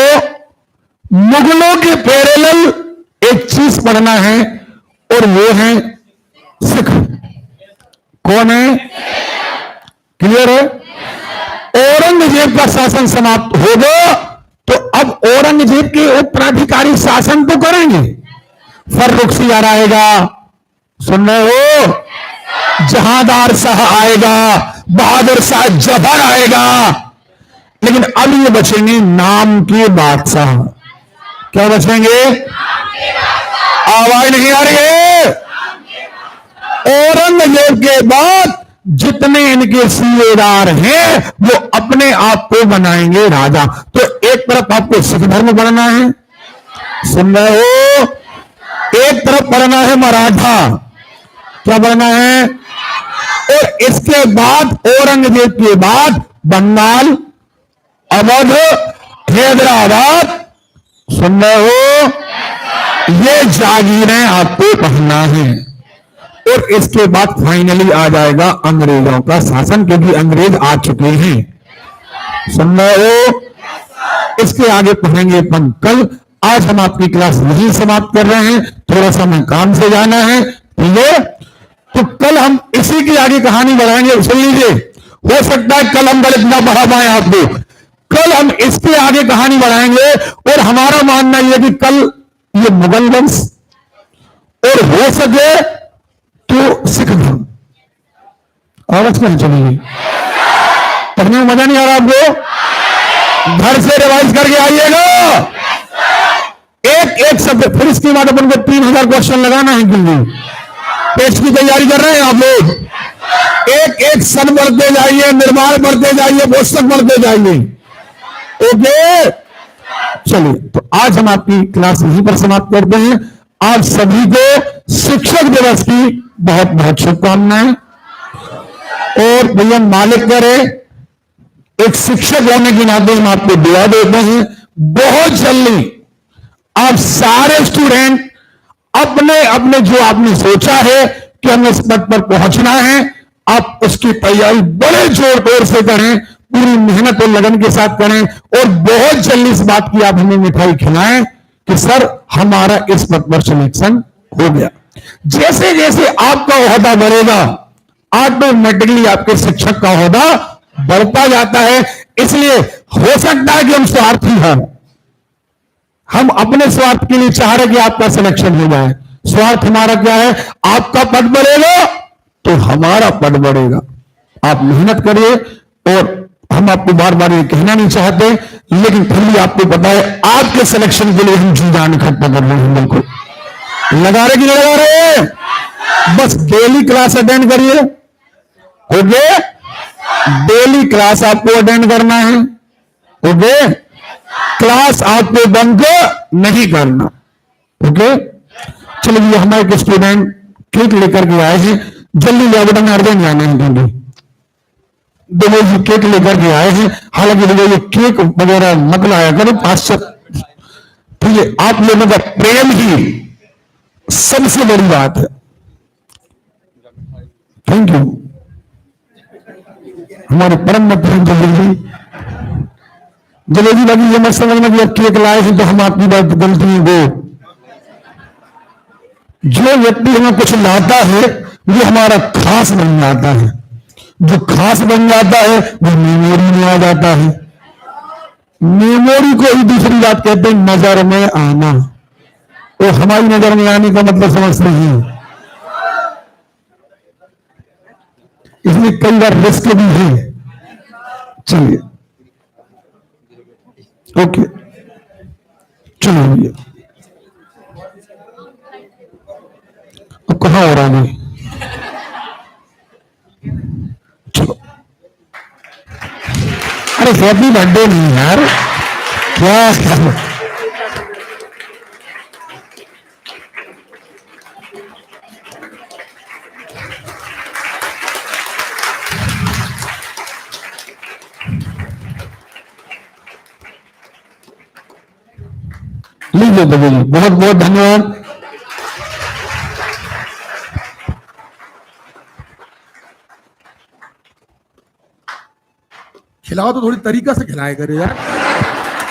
Speaker 1: मुगलों के पैरेलल एक चीज पढ़ना है और वो है सिख। कौन है? क्लियर है? औरंगजेब का शासन समाप्त होगा तो अब औरंगजेब के उत्तराधिकारी शासन तो करेंगे। फर्रुखसियार आएगा, सुन रहे हो? जहांदार शाह आएगा, बहादुर शाह जफर आएगा, लेकिन अब ये बचेंगे नाम के बादशाह। क्या बचेंगे? आवाज नहीं आ रही है? औरंगजेब के बाद जितने इनके सीएदार हैं वो अपने आप को बनाएंगे राजा। तो एक तरफ आपको सिख धर्म पढ़ना है, सुन रहे हो, एक तरफ पढ़ना है मराठा, क्या पढ़ना है, और इसके बाद औरंगजेब के बाद बंगाल, अवध, हैदराबाद, सुन रहे हो, ये जागीरें आपको पढ़ना है। और इसके बाद फाइनली आ जाएगा अंग्रेजों का शासन, क्योंकि अंग्रेज आ चुके हैं, सुन रहे हो। इसके आगे पढ़ेंगे अपन कल। आज हम आपकी क्लास नहीं समाप्त कर रहे हैं, थोड़ा सा हमें काम से जाना है, ठीक है। तो कल हम इसी की आगे कहानी बढ़ाएंगे। सुन लीजिए, हो सकता है कल हम गलत ना बढ़ा पाए आपको, कल हम इसके आगे कहानी बढ़ाएंगे। और हमारा मानना यह कि कल ये मुगल वंश और हो सके तो सिख धर्म, आवाज नहीं चलेगी, पढ़ने में मजा नहीं आ रहा आपको, घर से रिवाइज करके आइएगा एक एक शब्द। फिर इसके बाद अपन को 3000 क्वेश्चन लगाना है, क्योंकि टेस्ट की तैयारी कर रहे हैं आप लोग। एक एक सन बढ़ते जाइए, निर्माण बढ़ते जाइए, पुस्तक बढ़ते जाइए, ओके। चलिए, तो आज हम आपकी क्लास यहीं पर समाप्त करते हैं। आप सभी को शिक्षक दिवस की बहुत बहुत शुभकामनाएं। और भैया मालिक करे, एक शिक्षक होने के नाते हम आपको दुआ देते हैं, बहुत जल्दी आप सारे स्टूडेंट अपने अपने जो आपने सोचा है कि हमें इस पद पर पहुंचना है, आप उसकी तैयारी बड़े जोर तोर से करें, पूरी मेहनत और लगन के साथ करें। और बहुत जल्दी इस बात की आप हमें मिठाई खिलाएं कि सर हमारा इस पद पर सिलेक्शन हो गया। जैसे जैसे आपका ओहदा बढ़ेगा, ऑटोमेटिकली आपके शिक्षक का ओहदा बढ़ता जाता है। इसलिए हो सकता है कि हम स्वार्थी हैं, हम अपने स्वार्थ के लिए चाह रहे कि आपका सिलेक्शन हो जाए। स्वार्थ हमारा क्या है, आपका पद बढ़ेगा तो हमारा पद बढ़ेगा। आप मेहनत करिए। और हम आपको बार बार ये कहना नहीं चाहते, लेकिन फिर भी आपको पता है आपके सिलेक्शन के लिए हम जी जान इकट्ठा कर रहे हैं। बिल्कुल लगा रहे कि नहीं लगा रहे, बस डेली क्लास अटेंड करिए, ओके। डेली क्लास आपको अटेंड करना है, ओके। क्लास आपको बंक नहीं करना, ओके। चलिए, हमारे स्टूडेंट केक लेकर के आए हैं, जल्दी लेवटन अर्जेंट जाना है, क्योंकि देखो ये केक लेकर के आए हैं। हालांकि देखो ये केक वगैरह मत लाया करो, 500, ठीक है। आप लोगों का प्रेम ही सबसे बड़ी बात है। थैंक यू हमारे परम मित्र जलेबी लगी। ये मत समझना कि केक लाए थे तो हम आपकी बात गलती को, जो व्यक्ति हमें कुछ लाता है वो हमारा खास बन जाता है, जो खास बन जाता है वो मेमोरी में आ जाता है। मेमोरी को ही दूसरी बात कहते हैं नजर में आना। तो हमारी नजर में आने का मतलब समझते हैं, इसलिए कई बार रिस्क भी है। चलिए, ओके, चलो भैया, अब कहां हो रहा है, चलो। अरे हैप्पी बर्थडे नहीं यार, क्या लीजिए दीजिए, बहुत बहुत धन्यवाद। खिलाओ तो थोड़ी तरीका से खिलाए करे यार,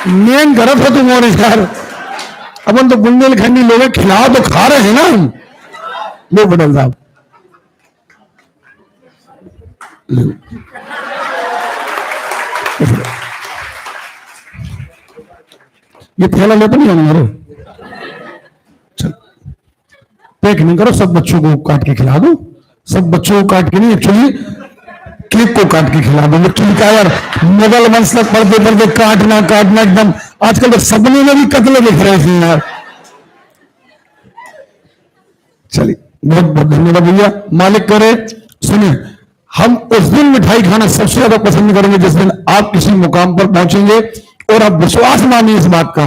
Speaker 1: मेन गरज हो तुम और यार। अपन तो बुंदेलखंडी लोग हैं, खिलाओ तो खा रहे हैं ना हम। लो पटेल साहब, ये थैला लेते नहीं हमारे, चल पैक नहीं करो, सब बच्चों को काट के खिला दो। सब बच्चों को काट के नहीं, एक्चुअली केक को काट के खिला दो। एक्चुअली क्या यार, मुगल वंश तक पढ़ते पढ़ते काटना एकदम, आजकल तो सपने में भी कत्ल दिख रहे थे यार। चलिए, बहुत बहुत धन्यवाद भैया, मालिक करे। सुनिए, हम उस दिन मिठाई खाना सबसे ज्यादा पसंद करेंगे जिस दिन आप किसी मुकाम पर पहुंचेंगे। और आप विश्वास मानिए इस बात का,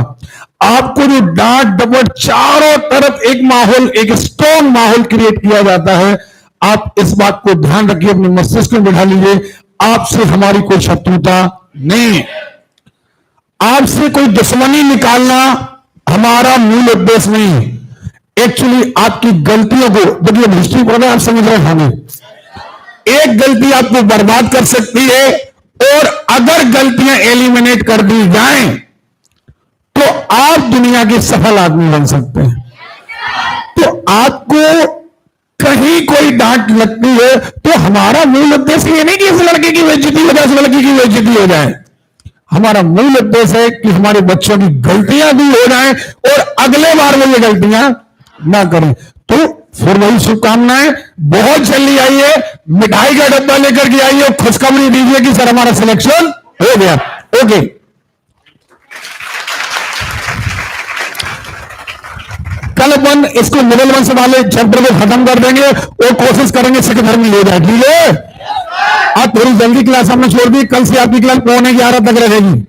Speaker 1: आपको जो डांट डपट चारों तरफ एक माहौल, एक स्ट्रॉन्ग माहौल क्रिएट किया जाता है, आप इस बात को ध्यान रखिए, अपने मस्तिष्क में बिठा लीजिए, आपसे हमारी कोई शत्रुता नहीं है। आपसे कोई दुश्मनी निकालना हमारा मूल उद्देश्य नहीं है। एक्चुअली आपकी गलतियों को, देखिए हिस्ट्री पढ़ना आप समझ रहे होंगे, एक गलती आपको बर्बाद कर सकती है, और अगर गलतियां एलिमिनेट कर दी जाएं तो आप दुनिया के सफल आदमी बन सकते हैं। तो आपको कहीं कोई डांट लगती है तो हमारा मूल उद्देश्य ये नहीं कि इस लड़के की बेइज्जती हो जाए, इस लड़की की बेइज्जती हो जाए। हमारा मूल उद्देश्य है कि हमारे बच्चों की गलतियां दूर हो जाएं और अगले बार वो ये गलतियां ना करें। तो फिर वही शुभकामनाएं, बहुत जल्दी आइए, मिठाई का डब्बा लेकर के आइए और खुशखबरी दीजिए कि सर हमारा सिलेक्शन हो गया। ओके, कल अपन इसको मिडिल वंश वाले चैप्टर को खत्म कर देंगे और कोशिश करेंगे सिख धर्म ले जाए। ठीक है, आप थोड़ी जल्दी क्लास हमने छोड़ दी, कल से आपकी क्लास 9:45 तक रहेगी।